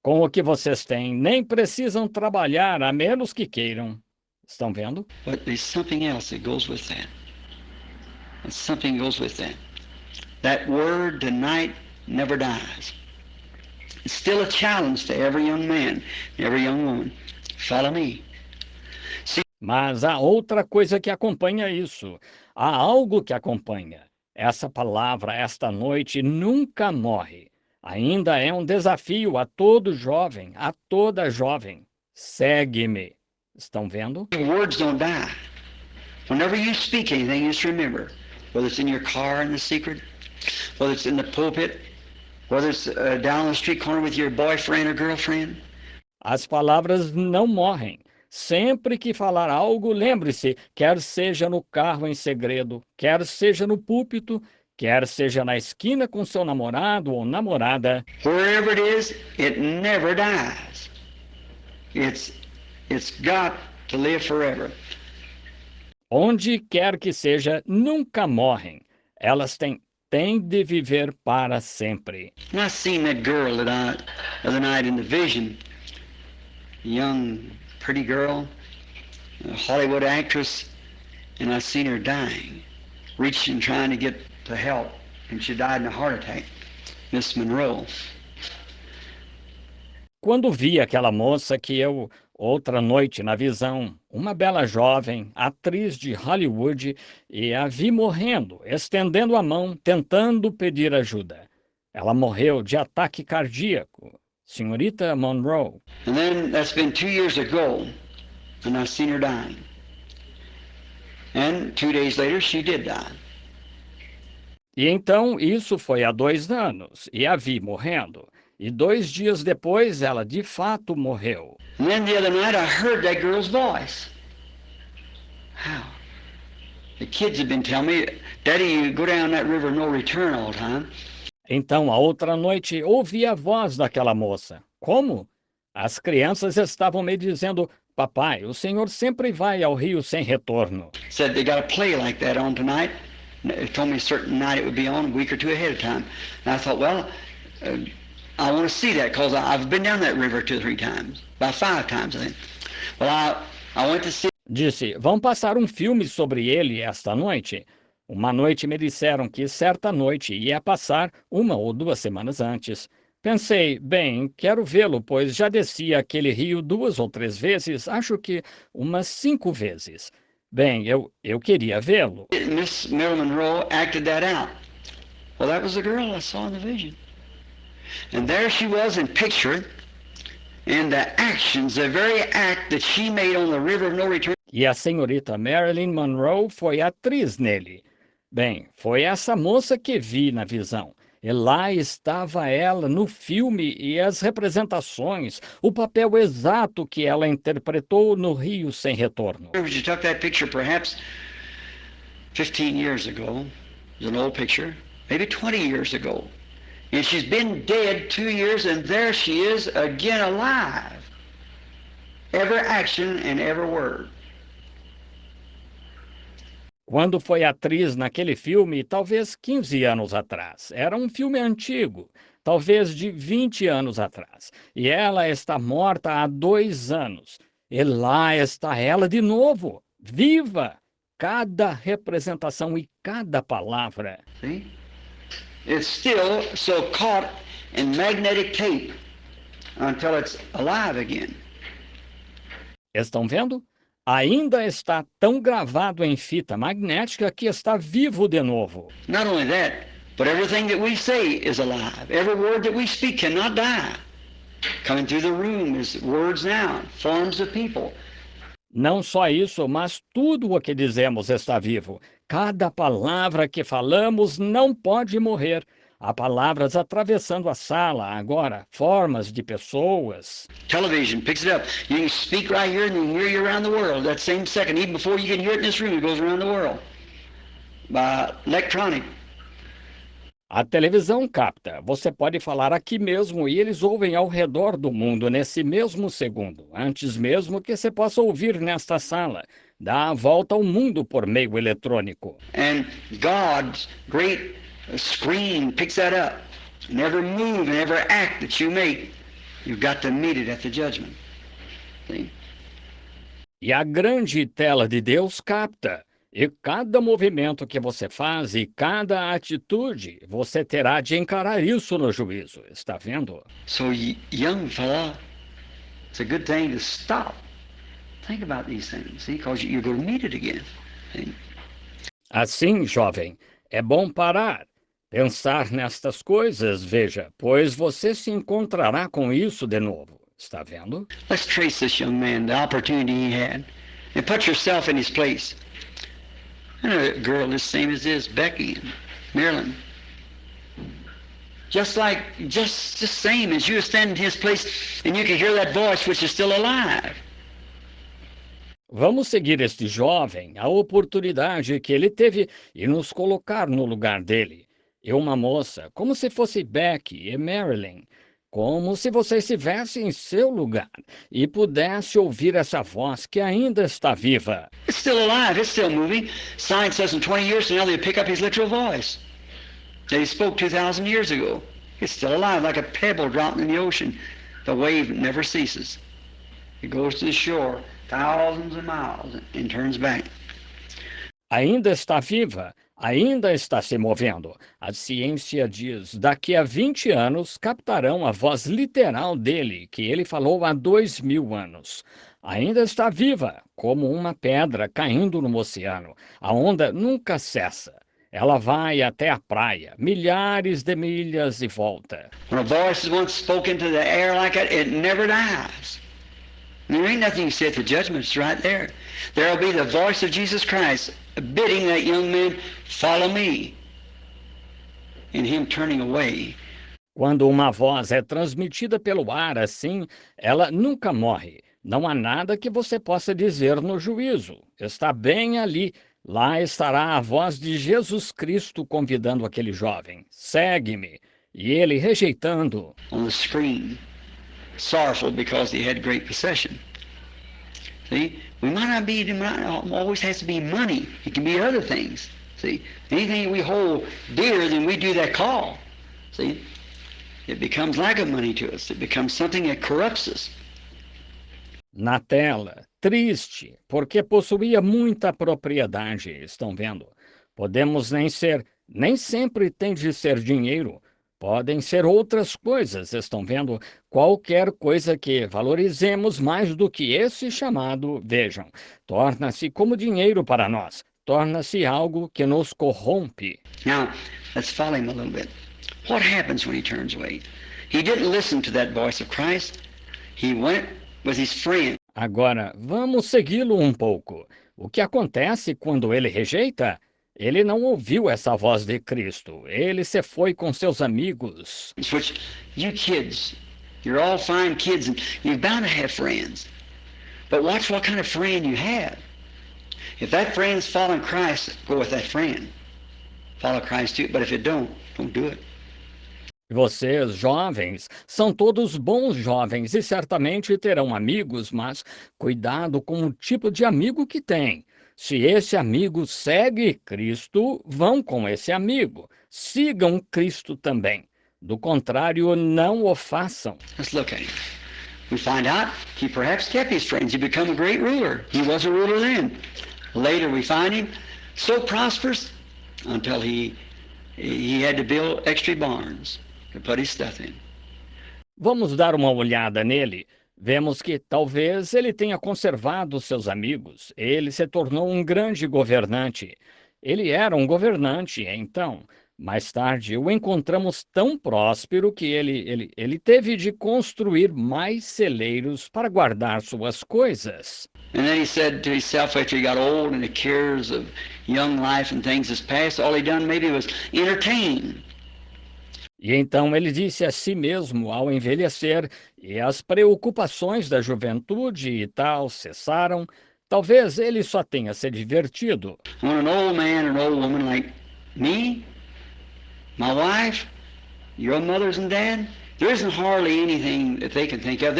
Com o que vocês têm, nem precisam trabalhar a menos que queiram. Estão vendo? But there's something else that goes with that. There's something goes with that. That word tonight never dies. It's still a challenge to every young man, every young woman. Follow me. Mas há outra coisa que acompanha isso. Há algo que acompanha. Essa palavra, esta noite, nunca morre. Ainda é um desafio a todo jovem, a toda jovem. Segue-me. Estão vendo? Words don't die. Whenever you speak anything, just remember, whether it's in your car in the secret, whether it's in the pulpit, whether it's down the street corner with your boyfriend or girlfriend. As palavras não morrem. Sempre que falar algo, lembre-se, quer seja no carro em segredo, quer seja no púlpito, quer seja na esquina com seu namorado ou namorada. Wherever it is, it never dies. It's got to live forever. Onde quer que seja, nunca morrem. Elas têm de viver para sempre. And I seen that girl the other night in the vision, a young, pretty girl, a Hollywood actress, and I seen her dying, reaching, trying to get to help, and she died in a heart attack. Miss Monroe. Quando vi aquela moça que eu Outra noite na visão, uma bela jovem, atriz de Hollywood, e a vi morrendo, estendendo a mão, tentando pedir ajuda. Ela morreu de ataque cardíaco. Senhorita Monroe. And then that's been 2 years ago, and I seen her dying. And 2 days later, she did die. E então isso foi há 2 anos, e a vi morrendo. E 2 dias depois ela de fato morreu. And then the other night, I heard that girl's voice. How? The kids have been telling me, Daddy, you go down that river no return all the time. Então, a outra noite, ouvi a voz daquela moça. Como? As crianças estavam me dizendo, papai, o senhor sempre vai ao rio sem retorno. Said they got a play like that on tonight. They told me a certain night it would be on, a week or two ahead of time. And I thought, well, I want to see that because I've been down that river 2 or 3 times, about 5 times, I think. Well, I went to see. Disse, vão passar um filme sobre ele esta noite? Uma noite me disseram que certa noite ia passar 1 ou 2 semanas antes. Pensei, bem, quero vê-lo, pois já desci aquele rio 2 ou 3 vezes, acho que umas 5 vezes. Bem, eu queria vê-lo. Miss Marilyn Monroe acted that out. Well, that was the girl I saw in the vision. And there she was in picture, and the actions, the very act that she made on the river of no return. E a senhorita Marilyn Monroe foi atriz nele. Bem, foi essa moça que vi na visão. E lá estava ela no filme e as representações, o papel exato que ela interpretou no Rio Sem Retorno. She took that picture perhaps 15 years ago. It's an old picture, maybe 20 years ago. And she's been dead 2 years, and there she is again alive. Every action and every word. Quando foi atriz naquele filme, talvez 15 anos atrás. Era um filme antigo, talvez de 20 anos atrás. E ela está morta há 2 anos. E lá está ela de novo, viva! Cada representação e cada palavra. See? It's still so caught in magnetic tape until it's alive again. Estão vendo? Ainda está tão gravado em fita magnética que está vivo de novo. Not only that, but everything that we say is alive. Every word that we speak cannot die. Coming through the room is words now, forms of people. Não só isso, mas tudo o que dizemos está vivo. Cada palavra que falamos não pode morrer. Há palavras atravessando a sala, agora, formas de pessoas. Television picks it up. You can speak right here and they hear you around the world. That same second, even before you can hear it in this room, it goes around the world. By electronic. A televisão capta. Você pode falar aqui mesmo e eles ouvem ao redor do mundo nesse mesmo segundo, antes mesmo que você possa ouvir nesta sala. Dá a volta ao mundo por meio eletrônico. And God's great screen picks that up. And every move and every act that you make, you've got to meet it at the judgment. See? E a grande tela de Deus capta. E cada movimento que você faz e cada atitude, você terá de encarar isso no juízo. Está vendo? So, young fella, it's a good thing to stop. Think about these things, see, because you're going to meet it again. See? Assim, jovem, é bom parar, pensar nestas coisas, veja, pois você se encontrará com isso de novo. Está vendo? Let's trace this young man, the opportunity he had, and put yourself in his place. And a girl the same as this, Becky and Marilyn. Just the same as you stand in his place and you can hear that voice which is still alive. Vamos seguir este jovem, a oportunidade que ele teve e nos colocar no lugar dele. E uma moça, como se fosse Becky e Marilyn, como se você estivesse em seu lugar e pudesse ouvir essa voz que ainda está viva. It's still alive, it's still moving. Science says in 20 years from now they'll pick up his literal voice that he spoke 2,000 years ago. It's still alive, like a pebble dropped in the ocean. The wave never ceases. It goes to the shore thousands of miles and turns back. Ainda está viva, ainda está se movendo. A ciência diz, daqui a 20 anos captarão a voz literal dele, que ele falou há 2000 anos. Ainda está viva, como uma pedra caindo no oceano. A onda nunca cessa. Ela vai até a praia, milhares de milhas e volta. When a voice is once spoken into the air like that, it never dies. There ain't nothing you say at the judgment, it's right there. There'll be the voice of Jesus Christ bidding that young man, follow me. And him turning away. Quando uma voz é transmitida pelo ar assim, ela nunca morre. Não há nada que você possa dizer no juízo. Está bem ali. Lá estará a voz de Jesus Cristo convidando aquele jovem. Segue-me. E ele rejeitando. On the screen, sorrowful because he had great possession. See, we might not be, it might not always has to be money. It can be other things. See, anything we hold dearer than we do that call. See, it becomes like a money to us. It becomes something that corrupts us. Na tela, triste, porque possuía muita propriedade, estão vendo? Podemos nem sempre tem de ser dinheiro. Podem ser outras coisas, estão vendo? Qualquer coisa que valorizemos mais do que esse chamado, vejam, torna-se como dinheiro para nós. Torna-se algo que nos corrompe. Now, let's follow him a little bit. What happens when he turns away? He didn't listen to that voice of Christ. He went with his friend. Agora, vamos segui-lo um pouco. O que acontece quando ele rejeita? Ele não ouviu essa voz de Cristo. Ele se foi com seus amigos. Which you kids, you're all fine kids and you're bound to have friends. But watch what kind of friend you have. If that friend's following Christ, go with that friend. Follow Christ too. But if it don't do it. Vocês, jovens, são todos bons jovens e certamente terão amigos, mas cuidado com o tipo de amigo que tem. Se esse amigo segue Cristo, vão com esse amigo. Sigam Cristo também. Do contrário, não o façam. Let's look at him. We find out he perhaps kept his friends. He became a great ruler. He was a ruler then. Later we find him so prosperous until he had to build extra barns to put his stuff in. Vamos dar uma olhada nele. Vemos que talvez ele tenha conservado seus amigos. Ele se tornou um grande governante. Ele era um governante, então. Mais tarde, o encontramos tão próspero que ele teve de construir mais celeiros para guardar suas coisas. And then he said to himself after he got old and the cares of young life and things has passed, all he done maybe was entertain. E então ele disse a si mesmo ao envelhecer, e as preocupações da juventude e tal cessaram, talvez ele só tenha se divertido. When an old man or an old woman like me, my wife, your mothers and dad, there isn't hardly anything that they can think of.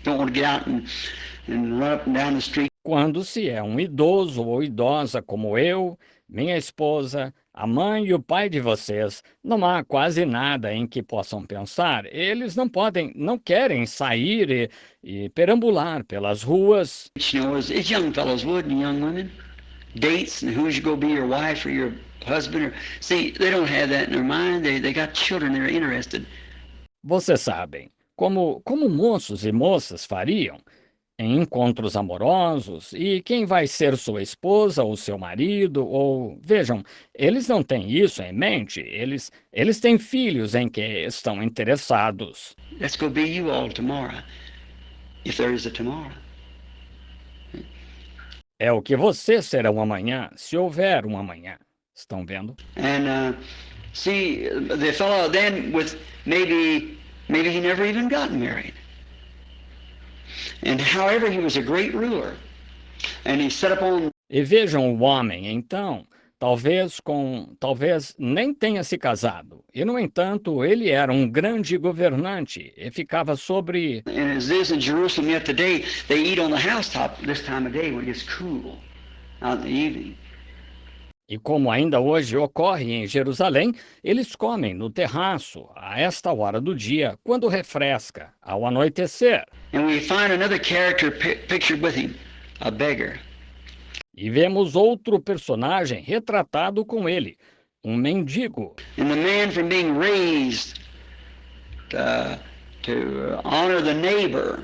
Don't want to get out and run up and down the street. Quando se é um idoso ou idosa como eu, minha esposa, a mãe e o pai de vocês, não há quase nada em que possam pensar. Eles não querem sair e perambular pelas ruas. You know, as young fellows would and young women, dates and who's going to be your wife or your husband. See, they don't have that in their mind. They got children they're interested. Vocês sabem, como moços e moças fariam em encontros amorosos, e quem vai ser sua esposa ou seu marido, ou... Vejam, eles não têm isso em mente, eles têm filhos em que estão interessados. That's going to be you all tomorrow, if there is a tomorrow. É o que vocês serão amanhã, se houver um amanhã. Estão vendo? And see, the fellow then with maybe he never even got married. And however, he was a great ruler. And he set up on... E vejam o homem, então, talvez nem tenha se casado. E, no entanto, ele era um grande governante e ficava sobre... And as is in Jerusalem yet today, they eat on the housetop this time of day when it's cool, out in the evening. E como ainda hoje ocorre em Jerusalém, eles comem no terraço, a esta hora do dia, quando refresca, ao anoitecer. And we find another character pictured with him, a beggar. E vemos outro personagem retratado com ele, um mendigo. And the man from being raised to honor the neighbor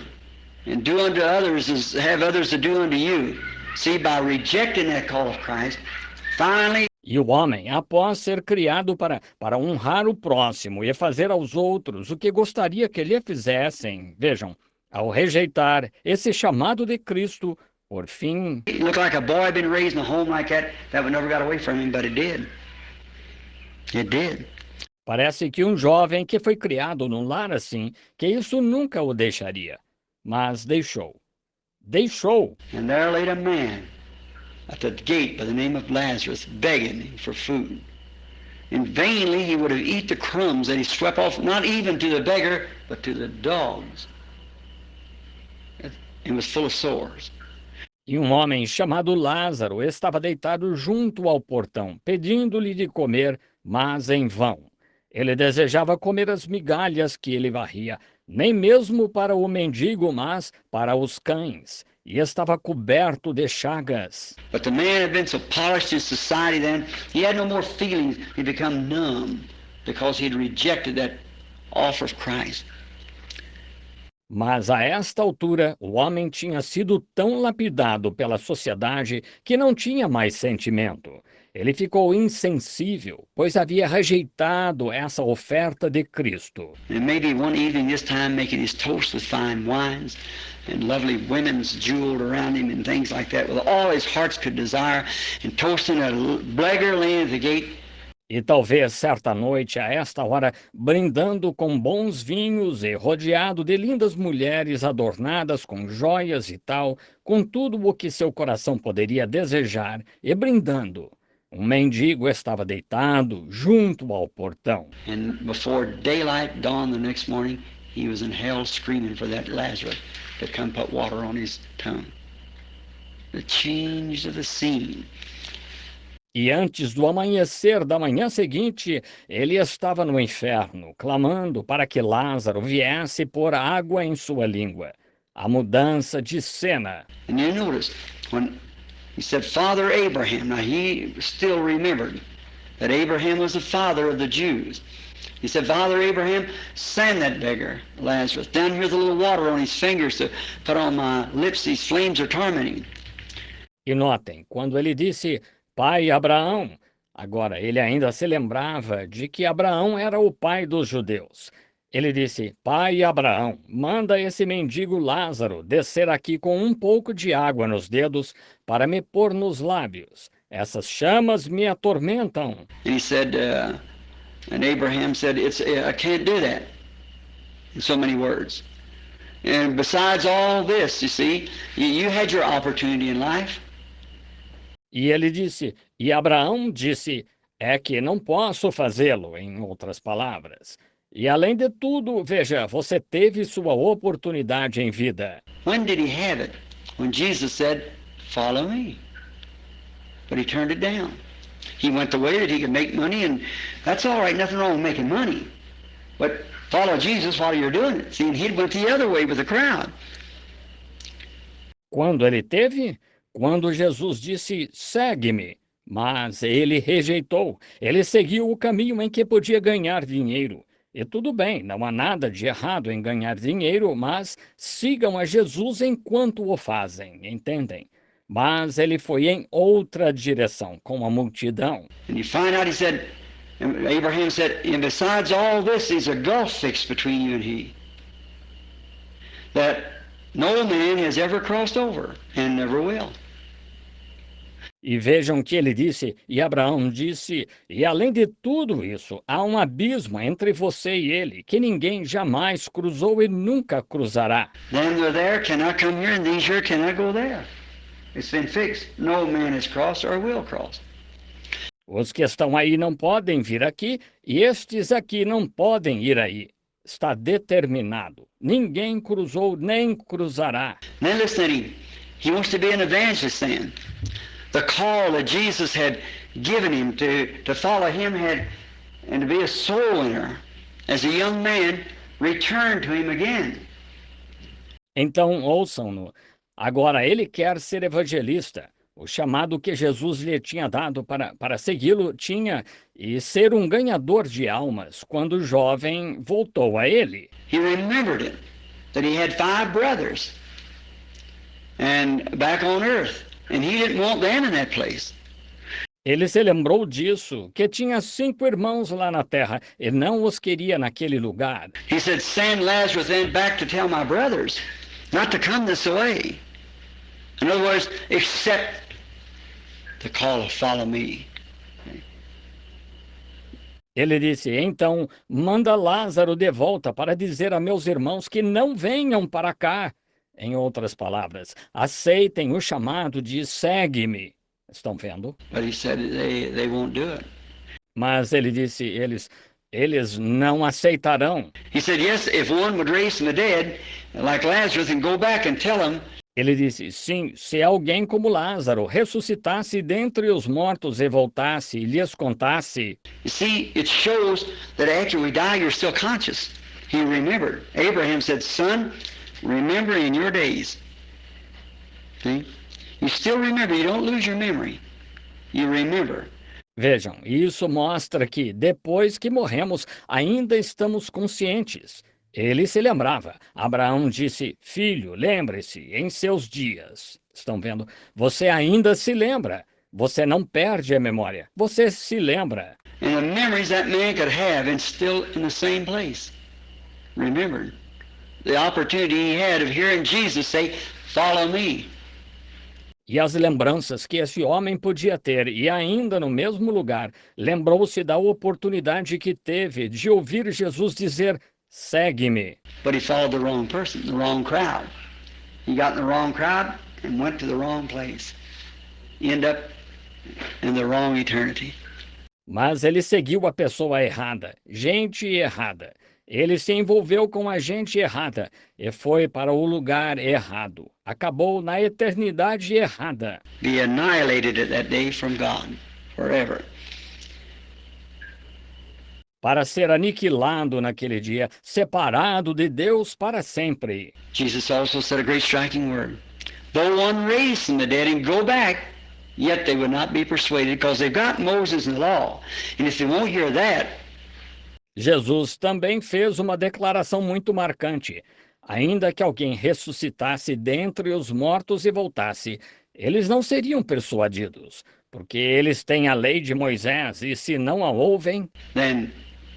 and do unto others as have others to do unto you. See, by rejecting that call of Christ, finally E o homem, após ser criado para honrar o próximo e fazer aos outros o que gostaria que lhe fizessem, vejam, ao rejeitar esse chamado de Cristo, por fim, it looked like a boy had been raised in a home like that would never got away from him, but it did. It did. parece que um jovem que foi criado num lar assim, que isso nunca o deixaria. Mas deixou. Deixou. And there laid a man at the gate by the name of Lazarus, begging him for food. And vainly he would have eat the crumbs that he swept off, not even to the beggar, but to the dogs. And was full of sores. E um homem chamado Lázaro estava deitado junto ao portão, pedindo-lhe de comer, mas em vão. Ele desejava comer as migalhas que ele varria, nem mesmo para o mendigo, mas para os cães, e estava coberto de chagas. But the man had been so polished in society then, he had no more feelings. He'd become numb because he'd rejected that offer of Christ. Mas a esta altura, o homem tinha sido tão lapidado pela sociedade que não tinha mais sentimento. Ele ficou insensível, pois havia rejeitado essa oferta de Cristo. And maybe one evening this time making his toast with fine wines and lovely women's jeweled around him and things like that, with all his hearts could desire, and toasting a beggar laying at the gate. E talvez certa noite, a esta hora, brindando com bons vinhos e rodeado de lindas mulheres adornadas com joias e tal, com tudo o que seu coração poderia desejar, e brindando, um mendigo estava deitado junto ao portão. And before daylight dawned the next morning, he was in hell screaming for that Lazarus to come put water on his tongue. The change of the scene. E antes do amanhecer da manhã seguinte, ele estava no inferno, clamando para que Lázaro viesse pôr água em sua língua. A mudança de cena. And you notice, when he said, Father Abraham, now he still remembered that Abraham was the father of the Jews. He said, Father Abraham, send that beggar, Lazarus, down here with a little water on his fingers to put on my lips, these flames are tormenting. E notem, quando ele disse, Pai Abraão, agora ele ainda se lembrava de que Abraão era o pai dos judeus. Ele disse, Pai Abraão, manda esse mendigo Lázaro descer aqui com um pouco de água nos dedos para me pôr nos lábios. Essas chamas me atormentam. And he said, and Abraham said, I can't do that, in so many words. And besides all this, you see, you had your opportunity in life. E ele disse, e Abraão disse, é que não posso fazê-lo, em outras palavras. E além de tudo, veja, você teve sua oportunidade em vida. When did he have it? When Jesus said, follow me. But he turned it down. He went the way that he could make money, and that's all right, nothing wrong with making money. But follow Jesus while you're doing it. See, and he went the other way with the crowd. Quando ele teve? Quando Jesus disse, segue-me. Mas ele rejeitou. Ele seguiu o caminho em que podia ganhar dinheiro. E tudo bem, não há nada de errado em ganhar dinheiro, mas sigam a Jesus enquanto o fazem, entendem? Mas ele foi em outra direção, com a multidão. And you find out, he said, and Abraham said, and besides all this, there's a gulf fixed between you and he, that no man has ever crossed over and never will. E vejam que ele disse, e Abraão disse, e além de tudo isso, há um abismo entre você e ele, que ninguém jamais cruzou e nunca cruzará. Them that are there cannot come here, and these here cannot go there. It's been fixed. No man has crossed or will cross. Os que estão aí não podem vir aqui, e estes aqui não podem ir aí. Está determinado. Ninguém cruzou nem cruzará. Then listen to him. He wants to be an evangelist then. The call that Jesus had given him to follow him and to be a soul winner. As a young man, returned to him again. Então ouçam-no. Agora ele quer ser evangelista. O chamado que Jesus lhe tinha dado para segui-lo tinha e ser um ganhador de almas quando o jovem voltou a ele. He remembered it, that he had 5 brothers and back on earth, and he didn't want them in that place. Ele se lembrou disso, que tinha 5 irmãos lá na terra e não os queria naquele lugar. He said, send Lazarus then back to tell my brothers not to come this way. In other words, accept the call to follow me. Ele disse, então, manda Lázaro de volta para dizer a meus irmãos que não venham para cá. Em outras palavras, aceitem o chamado de segue-me. Estão vendo? But he said they won't do it. Mas ele disse, eles não aceitarão. He said, yes, if one would raise from the dead, like Lazarus, and go back and tell them. Ele disse, sim, se alguém como Lázaro ressuscitasse dentre os mortos e voltasse e lhes contasse. You see, it shows that after we die, you're still conscious. He remembered. Abraham said, son, remember in your days. See? You still remember. You don't lose your memory. You remember. Vejam, isso mostra que, depois que morremos, ainda estamos conscientes. Ele se lembrava. Abraão disse, filho, lembre-se, em seus dias. Estão vendo? Você ainda se lembra. Você não perde a memória. Você se lembra. And the memories that man could have and still in the same place. Remembered. The opportunity he had of hearing Jesus say, follow me. E as lembranças que esse homem podia ter, e ainda no mesmo lugar, lembrou-se da oportunidade que teve de ouvir Jesus dizer, segue-me. But he followed the wrong person, the wrong crowd. He got in the wrong crowd and went to the wrong place. He ended up in the wrong eternity. Mas ele seguiu a pessoa errada, gente errada. Ele se envolveu com a gente errada e foi para o lugar errado. Acabou na eternidade errada. Be annihilated at that day from God forever. Para ser aniquilado naquele dia, separado de Deus para sempre. Jesus also said a great striking word. Though one raise from the dead and go back, yet they would not be persuaded because they've got Moses and the law. And if they won't hear that, Jesus também fez uma declaração muito marcante. Ainda que alguém ressuscitasse dentre os mortos e voltasse, eles não seriam persuadidos, porque eles têm a lei de Moisés e se não a ouvem, then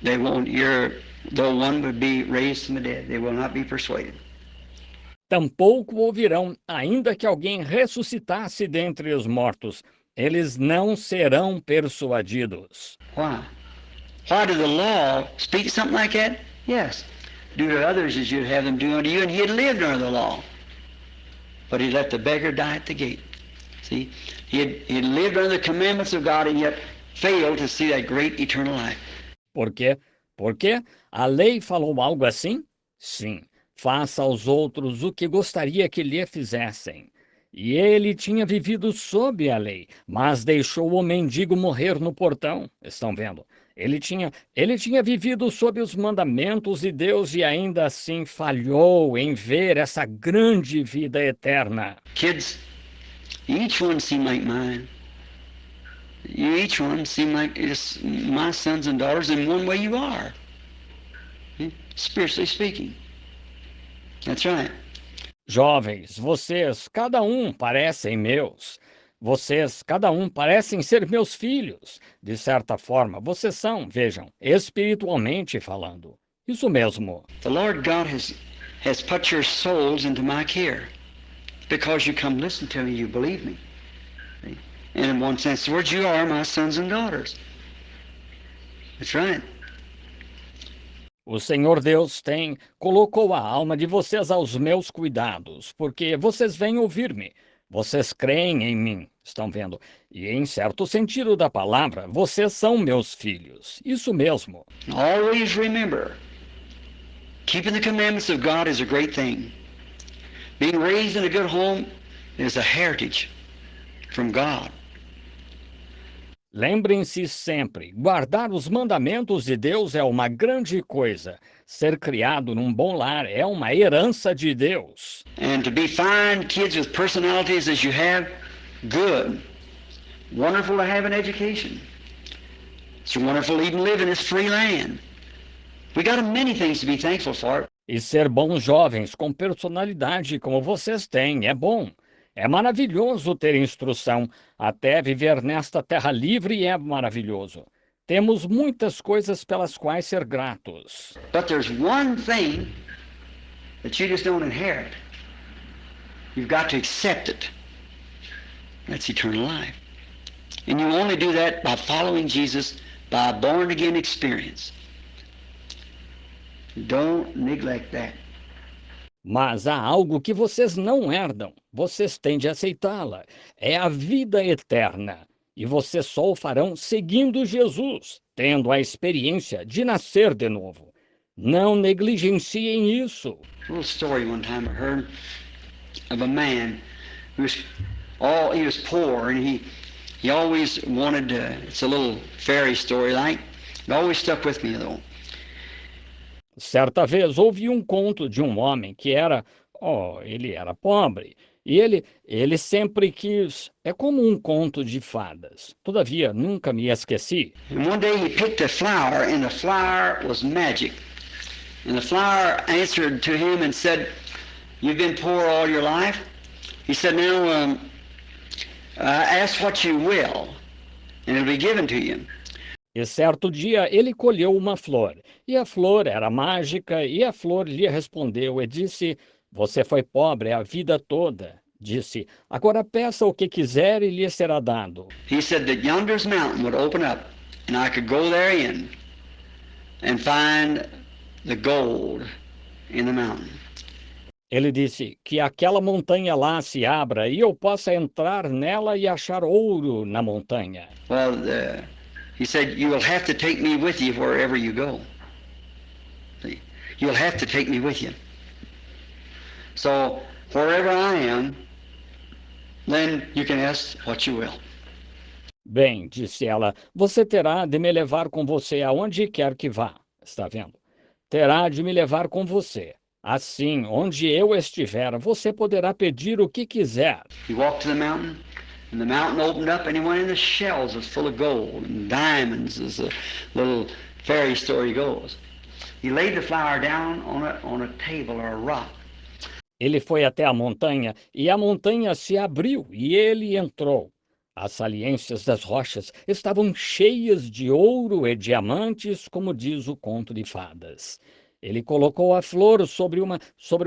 they won't hear, though one would be raised from the dead, they will not be persuaded. tampouco ouvirão, ainda que alguém ressuscitasse dentre os mortos, eles não serão persuadidos. Why? Why did the law speak something like that? Yes. Do to others as you'd have them do unto you, and he had lived under the law. But he let the beggar die at the gate. See? He had lived under the commandments of God and yet failed to see that great eternal life. Por quê? Porque a lei falou algo assim? Sim. Faça aos outros o que gostaria que lhe fizessem. E ele tinha vivido sob a lei, mas deixou o mendigo morrer no portão. Estão vendo? Ele tinha vivido sob os mandamentos de Deus e ainda assim falhou em ver essa grande vida eterna. Kids, each one seem like mine. You each one seem like it's my sons and daughters in one way you are. Spiritually speaking. That's right. Jovens, vocês, cada um, parecem meus. Vocês, cada um, parecem ser meus filhos. De certa forma, vocês são, vejam, espiritualmente falando. Isso mesmo. The Lord God has put your souls into my care. Because you come listen to me, you believe me. See? And in one sense, the words, you are my sons and daughters. That's right. O Senhor Deus colocou a alma de vocês aos meus cuidados, porque vocês vêm ouvir-me. Vocês creem em mim, estão vendo? E em certo sentido da palavra, vocês são meus filhos. Isso mesmo. Always remember, keeping the commandments of God is a great thing. Being raised in a good home is a heritage from God. Lembrem-se sempre, guardar os mandamentos de Deus é uma grande coisa. Ser criado num bom lar é uma herança de Deus. And to be fine kids with personalities as you have good. Wonderful to have an education. It's wonderful to even live in this free land. We got many things to be thankful for. E ser bons jovens com personalidade como vocês têm é bom. É maravilhoso ter instrução. Até viver nesta terra livre é maravilhoso. Temos muitas coisas pelas quais ser gratos. But there's one thing that you just don't inherit. You've got to accept it. That's eternal life. And you only do that by following Jesus, by a born-again experience. Don't neglect that. Mas há algo que vocês não herdam. Vocês têm de aceitá-la. É a vida eterna. E vocês só o farão seguindo Jesus, tendo a experiência de nascer de novo. Não negligenciem isso. A little story one time I heard of a man who was poor, and he always wanted to, it's a little fairy story like, it always stuck with me though. Certa vez ouvi um conto de um homem que ele era pobre, e ele sempre quis, é como um conto de fadas. Todavia, nunca me esqueci. And one day he picked a flower, and the flower was magic. And the flower answered to him and said, "You've been poor all your life." He said, "Now ask what you will, and it'll be given to you." E certo dia ele colheu uma flor, e a flor era mágica, e a flor lhe respondeu e disse: "Você foi pobre a vida toda." Disse: "Agora peça o que quiser e lhe será dado." He said that yonder's mountain would open up, and I could go therein and find the gold in the mountain. Ele disse que aquela montanha lá se abra e eu possa entrar nela e achar ouro na montanha. Well, he said, "You will have to take me with you wherever you go. See? You'll have to take me with you. So, wherever I am, then you can ask what you will." Bem, disse ela, você terá de me levar com você aonde quer que vá. Está vendo? Terá de me levar com você. Assim, onde eu estiver, você poderá pedir o que quiser. He walked to the mountain, and the mountain opened up, and he went in the shells was full of gold and diamonds, as the little fairy story goes. He laid the flower down on a table or a rock. Ele foi até a montanha, e a montanha se abriu, e ele entrou. As saliências das rochas estavam cheias de ouro e diamantes, como diz o conto de fadas. Ele colocou a flor sobre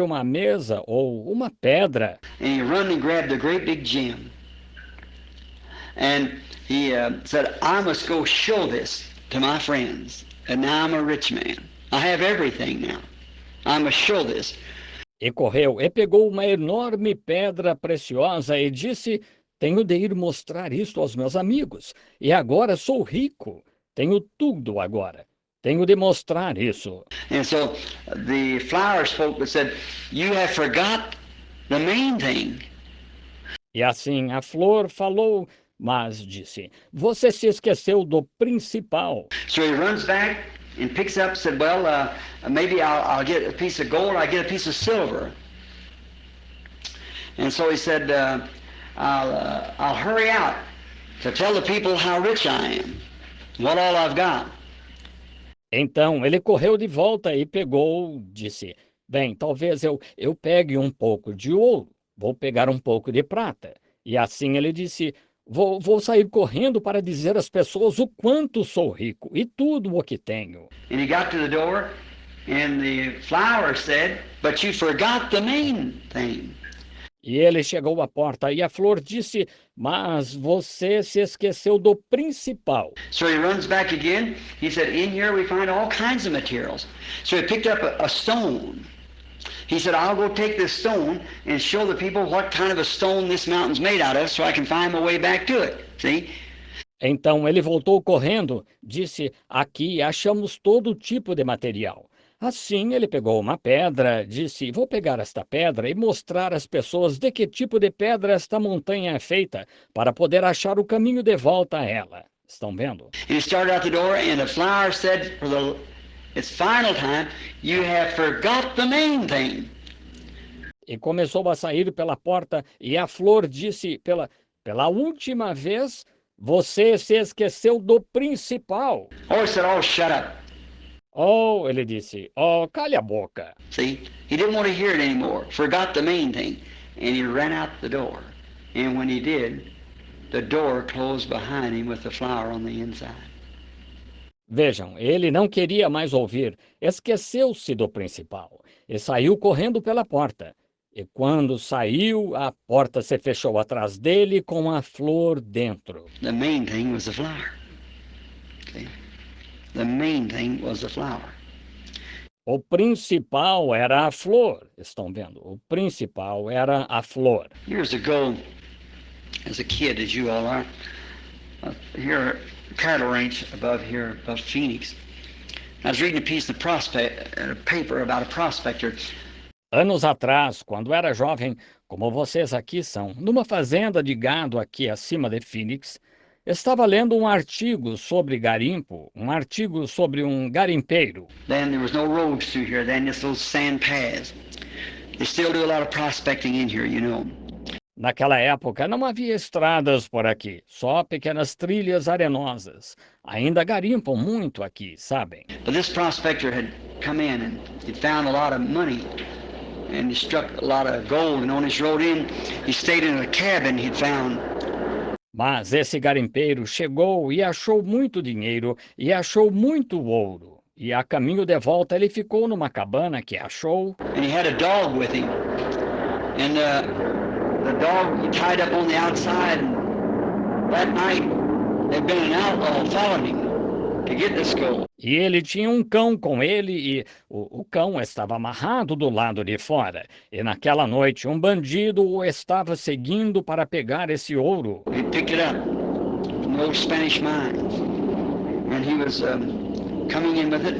uma mesa ou uma pedra. And he run and grabbed a great big gem. And he said, "I must go show this to my friends. And now I'm a rich man. I have everything now. I must show this." E correu e pegou uma enorme pedra preciosa e disse: "Tenho de ir mostrar isto aos meus amigos. E agora sou rico. Tenho tudo agora. Tenho de mostrar isso." And so the flower spoke and said, "You have forgot the main thing." E assim a flor falou, mas disse: "Você se esqueceu do principal." So he runs back and picks up, said, "Well, maybe I'll get a piece of gold, I'll get a piece of silver." And so he said, I'll hurry out to tell the people how rich I am, what all I've got." Então ele correu de volta e pegou, disse: "Bem, talvez eu pegue um pouco de ouro, vou pegar um pouco de prata." E assim ele disse: Vou sair correndo para dizer às pessoas o quanto sou rico e tudo o que tenho." And he got to the door, and the flower said, "But you forgot the main thing." E ele chegou à porta e a flor disse: "Mas você se esqueceu do principal." So he runs back again. He said, "In here we find all kinds of materials." So he picked up a stone. He said, "I'll go take this stone and show the people what kind of a stone this mountain's made out of so I can find my way back to it." See? Então ele voltou correndo, disse: "Aqui achamos todo tipo de material." Assim ele pegou uma pedra, disse: "Vou pegar esta pedra e mostrar às pessoas de que tipo de pedra esta montanha é feita, para poder achar o caminho de volta a ela." Estão vendo? And he started out the door, and the flower said, for its final time, "You have forgot the main thing." E começou a sair pela porta, e a flor disse Pela última vez, você se esqueceu do principal. Oh, he said, oh, shut up. Oh, ele disse, oh, cale a boca. See, he didn't want to hear it anymore. Forgot the main thing. And he ran out the door. And when he did, the door closed behind him with the flower on the inside. Vejam, ele não queria mais ouvir, esqueceu-se do principal e saiu correndo pela porta. E quando saiu, a porta se fechou atrás dele com a flor dentro. The main thing was the flower. See? The main thing was the flower. O principal era a flor, estão vendo? O principal era a flor. Years ago, as a kid, as you all are, here at cattle ranch above here, above Phoenix, I was reading a piece of a paper about a prospector. Anos atrás, quando era jovem, como vocês aqui são, numa fazenda de gado aqui acima de Phoenix, estava lendo um artigo sobre garimpo, um artigo sobre um garimpeiro. Then there was no roads through here, then just those sand paths. They still do a lot of prospecting in here, you know. Naquela época não havia estradas por aqui, só pequenas trilhas arenosas. Ainda garimpam muito aqui, sabem? But this prospector had come in and he'd found a lot of money and he struck a lot of gold, and on his road in, he stayed in a cabin he'd found. Mas esse garimpeiro chegou e achou muito dinheiro e achou muito ouro. E a caminho de volta ele ficou numa cabana que achou. And he had a dog with him. And the dog he tied up on the outside. And that night, there'd been an outlaw following him to get this gold. E ele tinha um cão com ele e o cão estava amarrado do lado de fora. E naquela noite um bandido o estava seguindo para pegar esse ouro. He picked it up from the old Spanish mines. And he was coming in with it.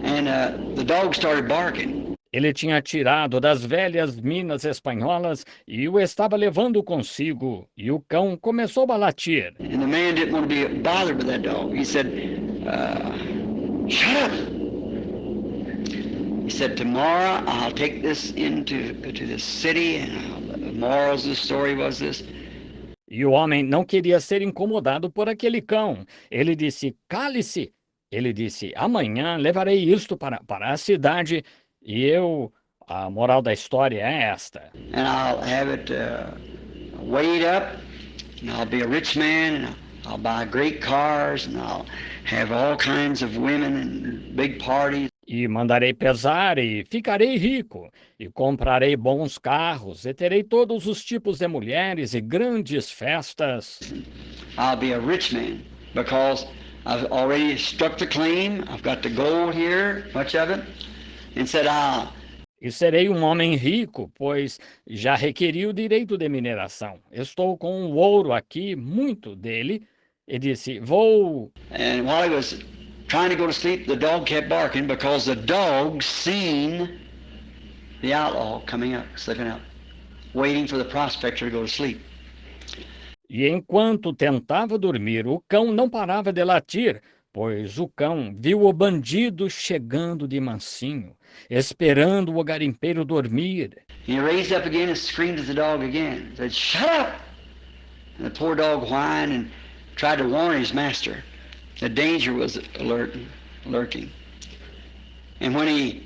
And the dog started barking. Ele tinha tirado das velhas minas espanholas e o estava levando consigo. E o cão começou a latir. And the man didn't want to be bothered with that dog. He said, shut up. He said, tomorrow I'll take this into the city. And the morals of the story was this. E o homem não queria ser incomodado por aquele cão. Ele disse, cale-se. Ele disse, amanhã levarei isto para a cidade. E a moral da história é esta. And I'll have it weighed up, and I'll be a rich man, and I'll buy great cars, and I'll have all kinds of women and big parties. E mandarei pesar e ficarei rico, e comprarei bons carros, e terei todos os tipos de mulheres e grandes festas. I'll be a rich man, because I've already struck the claim, I've got the gold here, much of it. And said, E serei um homem rico, pois já requeri o direito de mineração. Estou com o ouro aqui, muito dele. E disse, vou... And while he was trying to go to sleep, the dog kept barking because the dog seen the outlaw coming up, slipping up, waiting for the prospector to go to sleep. E enquanto tentava dormir, o cão não parava de latir, pois o cão viu o bandido chegando de mansinho, esperando o garimpeiro dormir. He raised up again and screamed at the dog again. Said, shut up! And the poor dog whined and tried to warn his master. The danger was lurking. And when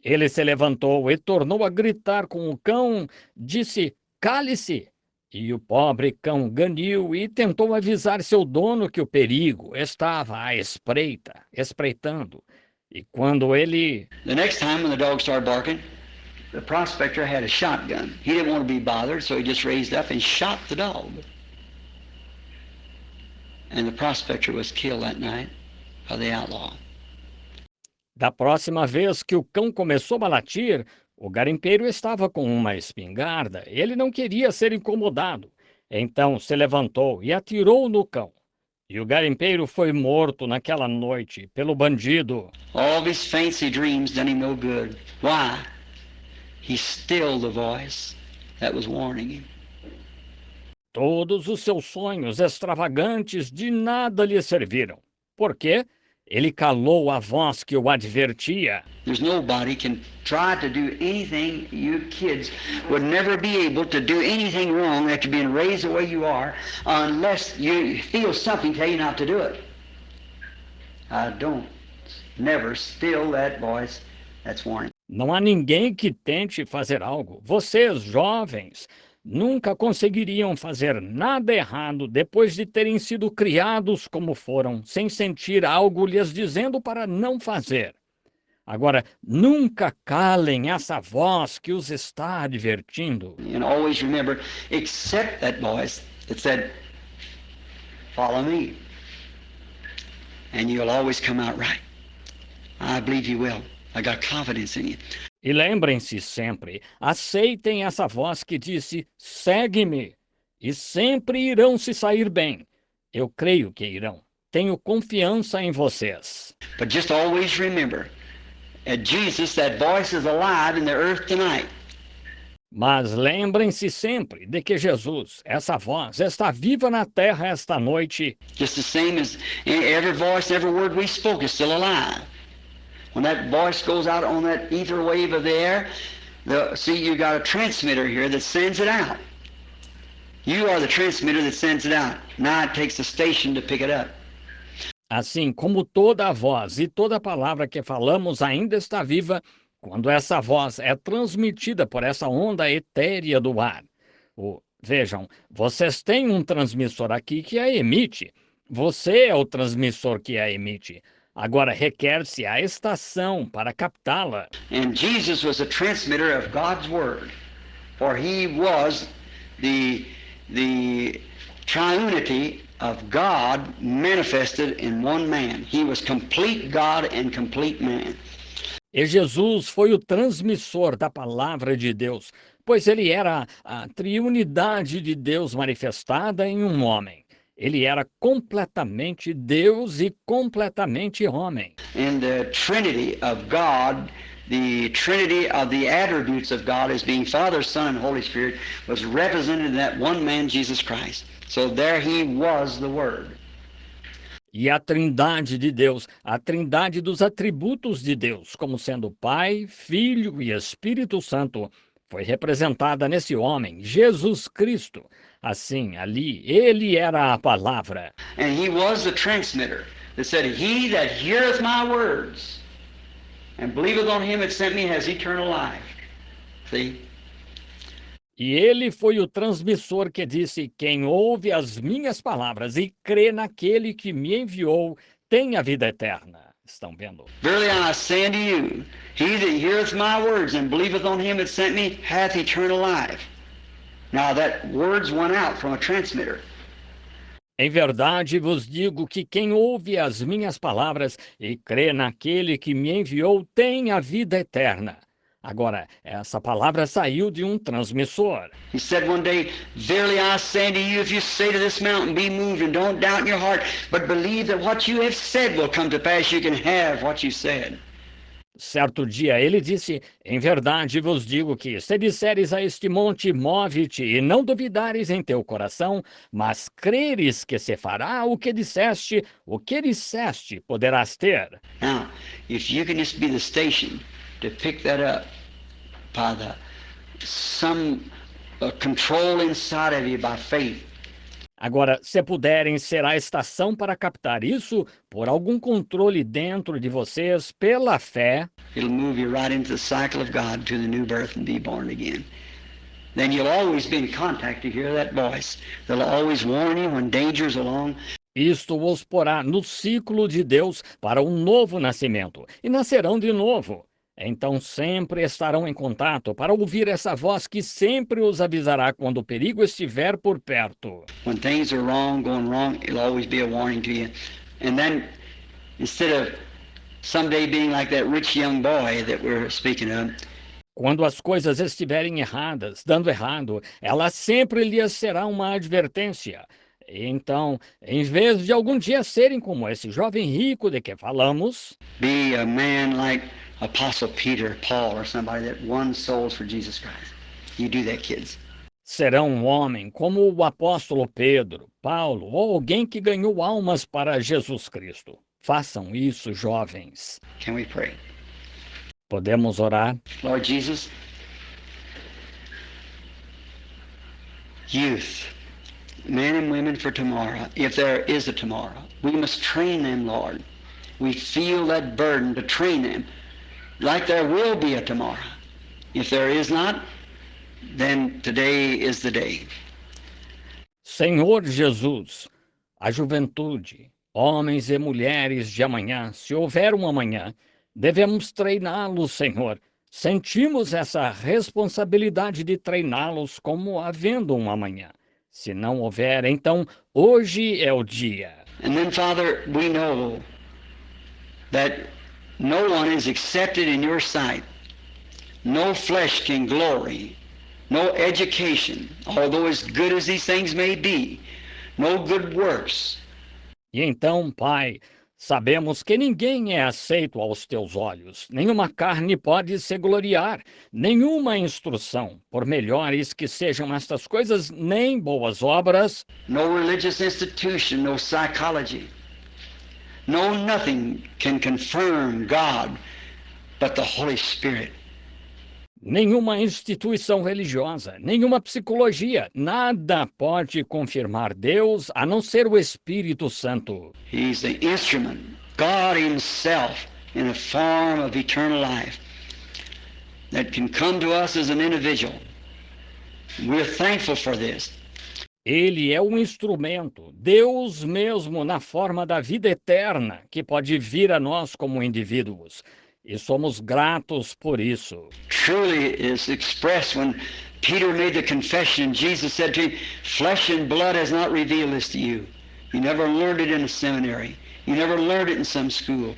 Ele se levantou e tornou a gritar com o cão, disse, cale-se! E o pobre cão ganiu e tentou avisar seu dono que o perigo estava à espreitando. E quando ele... The next time when the dog started barking, the prospector had a shotgun. He didn't want to be bothered, so he just raised up and shot the dog. And the prospector was killed that night by the outlaw. Da próxima vez que o cão começou a latir, o garimpeiro estava com uma espingarda. Ele não queria ser incomodado. Então se levantou e atirou no cão. E o garimpeiro foi morto naquela noite pelo bandido. All of his fancy dreams done him no good. Why? He stilled the voice that was warning him. Todos os seus sonhos extravagantes de nada lhe serviram. Por quê? Ele calou a voz que o advertia. There's nobody can try to do anything. You kids would never be able to do anything wrong after being raised the way you are unless you feel something tell you not to do it. I don't. Never still that voice. That's warning. Não há ninguém que tente fazer algo. Vocês, jovens, nunca conseguiriam fazer nada errado depois de terem sido criados como foram, sem sentir algo lhes dizendo para não fazer. Agora, nunca calem essa voz que os está advertindo. And always remember, accept that voice that said, follow me. And you'll always come out right. I believe you will. I got confidence in you. E lembrem-se sempre, aceitem essa voz que disse, segue-me, e sempre irão se sair bem. Eu creio que irão. Tenho confiança em vocês. But just always remember, at Jesus, that voice is alive in the earth tonight. Mas lembrem-se sempre de que Jesus, essa voz, está viva na terra esta noite. Just the same as every voice, every word we spoke is still alive. When that voice goes out on that ether wave of the air, see, you got a transmitter here that sends it out. You are the transmitter that sends it out. Now it takes the station to pick it up. Assim como toda a voz e toda palavra que falamos ainda está viva, quando essa voz é transmitida por essa onda etérea do ar. Vejam, vocês têm um transmissor aqui que a emite. Você é o transmissor que a emite. Agora requer-se a estação para captá-la. And Jesus was a transmitter of God's word, for he was the triunity of God manifested in one man. He was complete God and complete man. E Jesus foi o transmissor da palavra de Deus, pois ele era a triunidade de Deus manifestada em um homem. Ele era completamente Deus e completamente homem. And the Trinity of God, the Trinity of the attributes of God as being Father, Son, and Holy Spirit was represented in that one man, Jesus Christ. So there he was the Word. E a trindade de Deus, a trindade dos atributos de Deus, como sendo Pai, Filho e Espírito Santo, foi representada nesse homem, Jesus Cristo. Assim, ali, ele era a palavra. And he was the transmitter that said, he that heareth my words and believeth on him that sent me has eternal life. See? E ele foi o transmissor que disse, quem ouve as minhas palavras e crê naquele que me enviou, tem a vida eterna. Estão vendo? Verily I say unto you, he that heareth my words and believeth on him that sent me hath eternal life. Now that words went out from a transmitter. Em verdade vos digo que quem ouve as minhas palavras e crê naquele que me enviou tem a vida eterna. Agora, essa palavra saiu de um transmissor. He said one day, verily I say unto you, if you say to this mountain, be moved, and don't doubt in your heart, but believe that what you have said will come to pass, you can have what you said. Certo dia ele disse, em verdade vos digo que, se disseres a este monte, move-te, e não duvidares em teu coração, mas creres que se fará o que disseste, poderás ter. Now, if you can just be the station to pick that up by some control inside of you by faith. Agora, se puderem ser a estação para captar isso, por algum controle dentro de vocês, pela fé, it'll move you right into the cycle of God to the new birth and be born again. Then you'll always be in contact to hear that voice. They'll always warn you when danger's along. isto os porá no ciclo de Deus para um novo nascimento, e nascerão de novo. Então sempre estarão em contato para ouvir essa voz que sempre os avisará quando o perigo estiver por perto. When things are wrong, going wrong, it'll always be a warning to you. And then, instead of someday being like that rich young boy that we're speaking of, quando as coisas estiverem erradas, dando errado, ela sempre lhes será uma advertência. Então, em vez de algum dia serem como esse jovem rico de que falamos, be a man like Apostle Peter, Paul, or somebody that won souls for Jesus Christ. You do that, kids. serão um homem como o apóstolo Pedro, Paulo ou alguém que ganhou almas para Jesus Cristo. Façam isso, jovens. Can we pray? Podemos orar? Lord Jesus, youth, men and women for tomorrow, if there is a tomorrow, we must train them, Lord. We feel that burden to train them like there will be a tomorrow. If there is not, then today is the day. Senhor Jesus, a juventude, homens e mulheres de amanhã, se houver um amanhã, devemos treiná-los, Senhor. Sentimos essa responsabilidade de treiná-los como havendo um amanhã. Se não houver, então hoje é o dia. And then, Father, we know that no one is accepted in your sight. No flesh can glory. No education, although as good as these things may be. No good works. E então, Pai, sabemos que ninguém é aceito aos teus olhos. Nenhuma carne pode se gloriar, nenhuma instrução, por melhores que sejam estas coisas, nem boas obras, No religious institution, no psychology. No nothing can confirm God but the Holy Spirit. nenhuma instituição religiosa, nenhuma psicologia, nada pode confirmar Deus a não ser o Espírito Santo. He's the instrument, God Himself, in the form of eternal life, that can come to us as an individual. We're thankful for this. Ele é um instrumento, Deus mesmo na forma da vida eterna, que pode vir a nós como indivíduos. E somos gratos por isso. Truly is expressed when Peter made the confession. Jesus said to him, "Flesh and blood has not revealed this to you. You never learned it in a seminary. You never learned it in some school."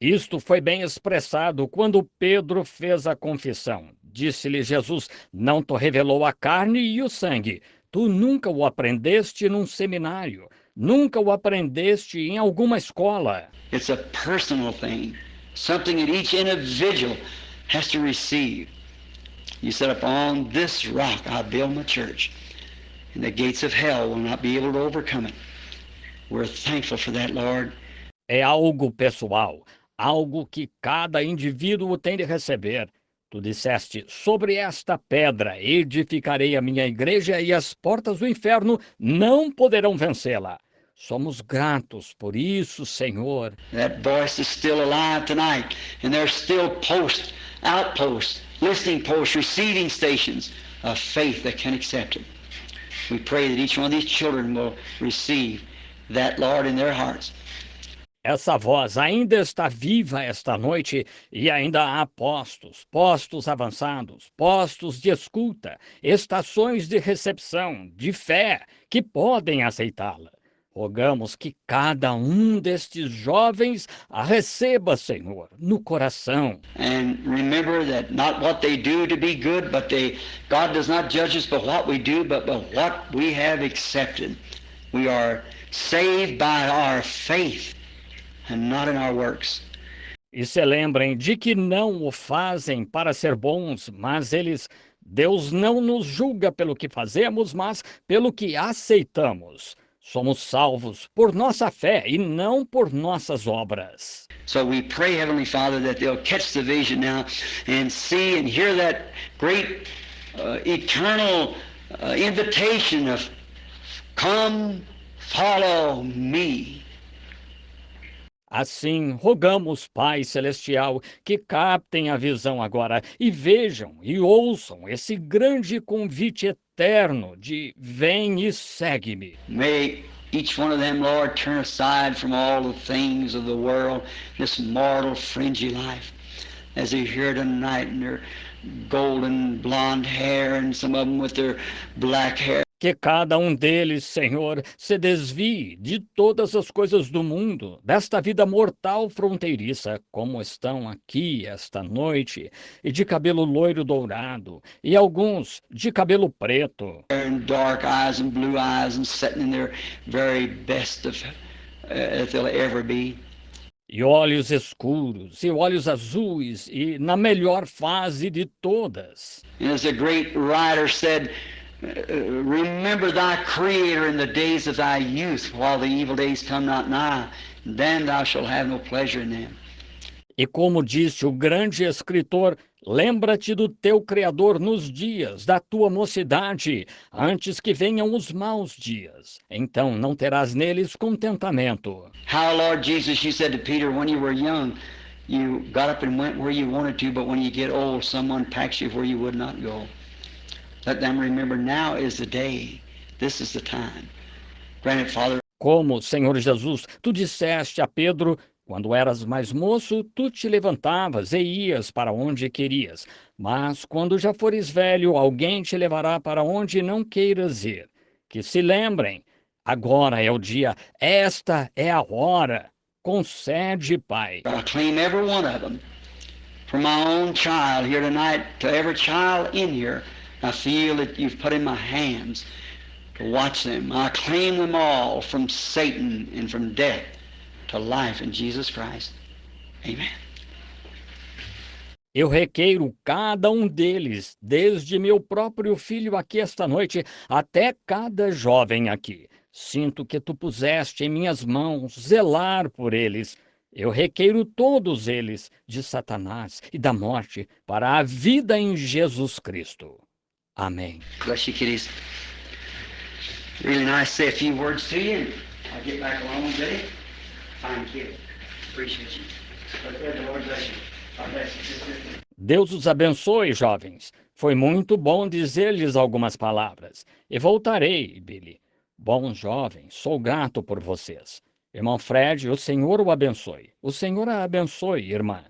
Isto foi bem expressado quando Pedro fez a confissão. Disse-lhe Jesus: não te revelou a carne e o sangue. Tu nunca o aprendeste num seminário, nunca o aprendeste em alguma escola. It's a personal thing, something that each individual has to receive. You said, "Upon this rock I build my church, and the gates of hell will not be able to overcome it." We're thankful for that, Lord. É algo pessoal, algo que cada indivíduo tem de receber. Tu disseste: sobre esta pedra edificarei a minha igreja e as portas do inferno não poderão vencê-la. Somos gratos por isso, Senhor. That voice is still alive tonight, and there's still posts, outposts, listening posts, receiving stations of faith that can accept it. We pray that each one of these children will receive that, Lord, in their hearts. Essa voz ainda está viva esta noite e ainda há postos, postos avançados, postos de escuta, estações de recepção, de fé, que podem aceitá-la. Rogamos que cada um destes jovens a receba, Senhor, no coração. And remember that not what they do to be good, but God does not judge us by what we do, but by what we have accepted. We are saved by our faith and not in our works. E se lembrem de que não o fazem para ser bons, mas Deus não nos julga pelo que fazemos, mas pelo que aceitamos. Somos salvos por nossa fé e não por nossas obras. So we pray, Heavenly Father, that they'll catch the vision now and see and hear that great eternal invitation of come, follow me. Assim, rogamos, Pai Celestial, que captem a visão agora e vejam e ouçam esse grande convite eterno de vem e segue-me. May each one of them, Lord, turn aside from all the things of the world, this mortal, fringy life, as they hear tonight in their golden blonde hair and some of them with their black hair. Que cada um deles, Senhor, se desvie de todas as coisas do mundo, desta vida mortal fronteiriça, como estão aqui esta noite, e de cabelo loiro dourado, e alguns de cabelo preto. And dark eyes and blue eyes and sitting in their very best of if they'll ever be. E olhos escuros, e olhos azuis, e na melhor fase de todas. And as the great writer said, Remember thy Creator in the days of thy youth, while the evil days come not nigh. Then thou shalt have no pleasure in them. E como disse o grande escritor, lembra-te do teu Criador nos dias da tua mocidade, antes que venham os maus dias. Então não terás neles contentamento. How, Lord Jesus, you said to Peter, when you were young, you got up and went where you wanted to, but when you get old, someone packs you where you would not go. Let them remember now is the day. This is the time. Granted, Father, Como, Senhor Jesus, tu disseste a Pedro, quando eras mais moço, tu te levantavas e ias para onde querias. Mas quando já fores velho, alguém te levará para onde não queiras ir. Que se lembrem, agora é o dia, esta é a hora. Concede, Pai. I claim every one of them. From my own child here tonight to every child in here, I feel that you've put in my hands to watch them. I claim them all from Satan and from death to life in Jesus Christ. Amen. Eu requeiro cada um deles, desde meu próprio filho aqui esta noite, até cada jovem aqui. Sinto que tu puseste em minhas mãos zelar por eles. Eu requeiro todos eles de Satanás e da morte para a vida em Jesus Cristo. Amém. Bless you, kiddies. Really nice to say a few words to you. And I'll get back along with Billy. Fine kid. Appreciate you. But the Lord bless you. God bless you. Deus os abençoe, jovens. Foi muito bom dizer-lhes algumas palavras. E voltarei, Billy. Bons jovens, sou grato por vocês. Irmão Fred, o Senhor o abençoe. O Senhor a abençoe, irmã.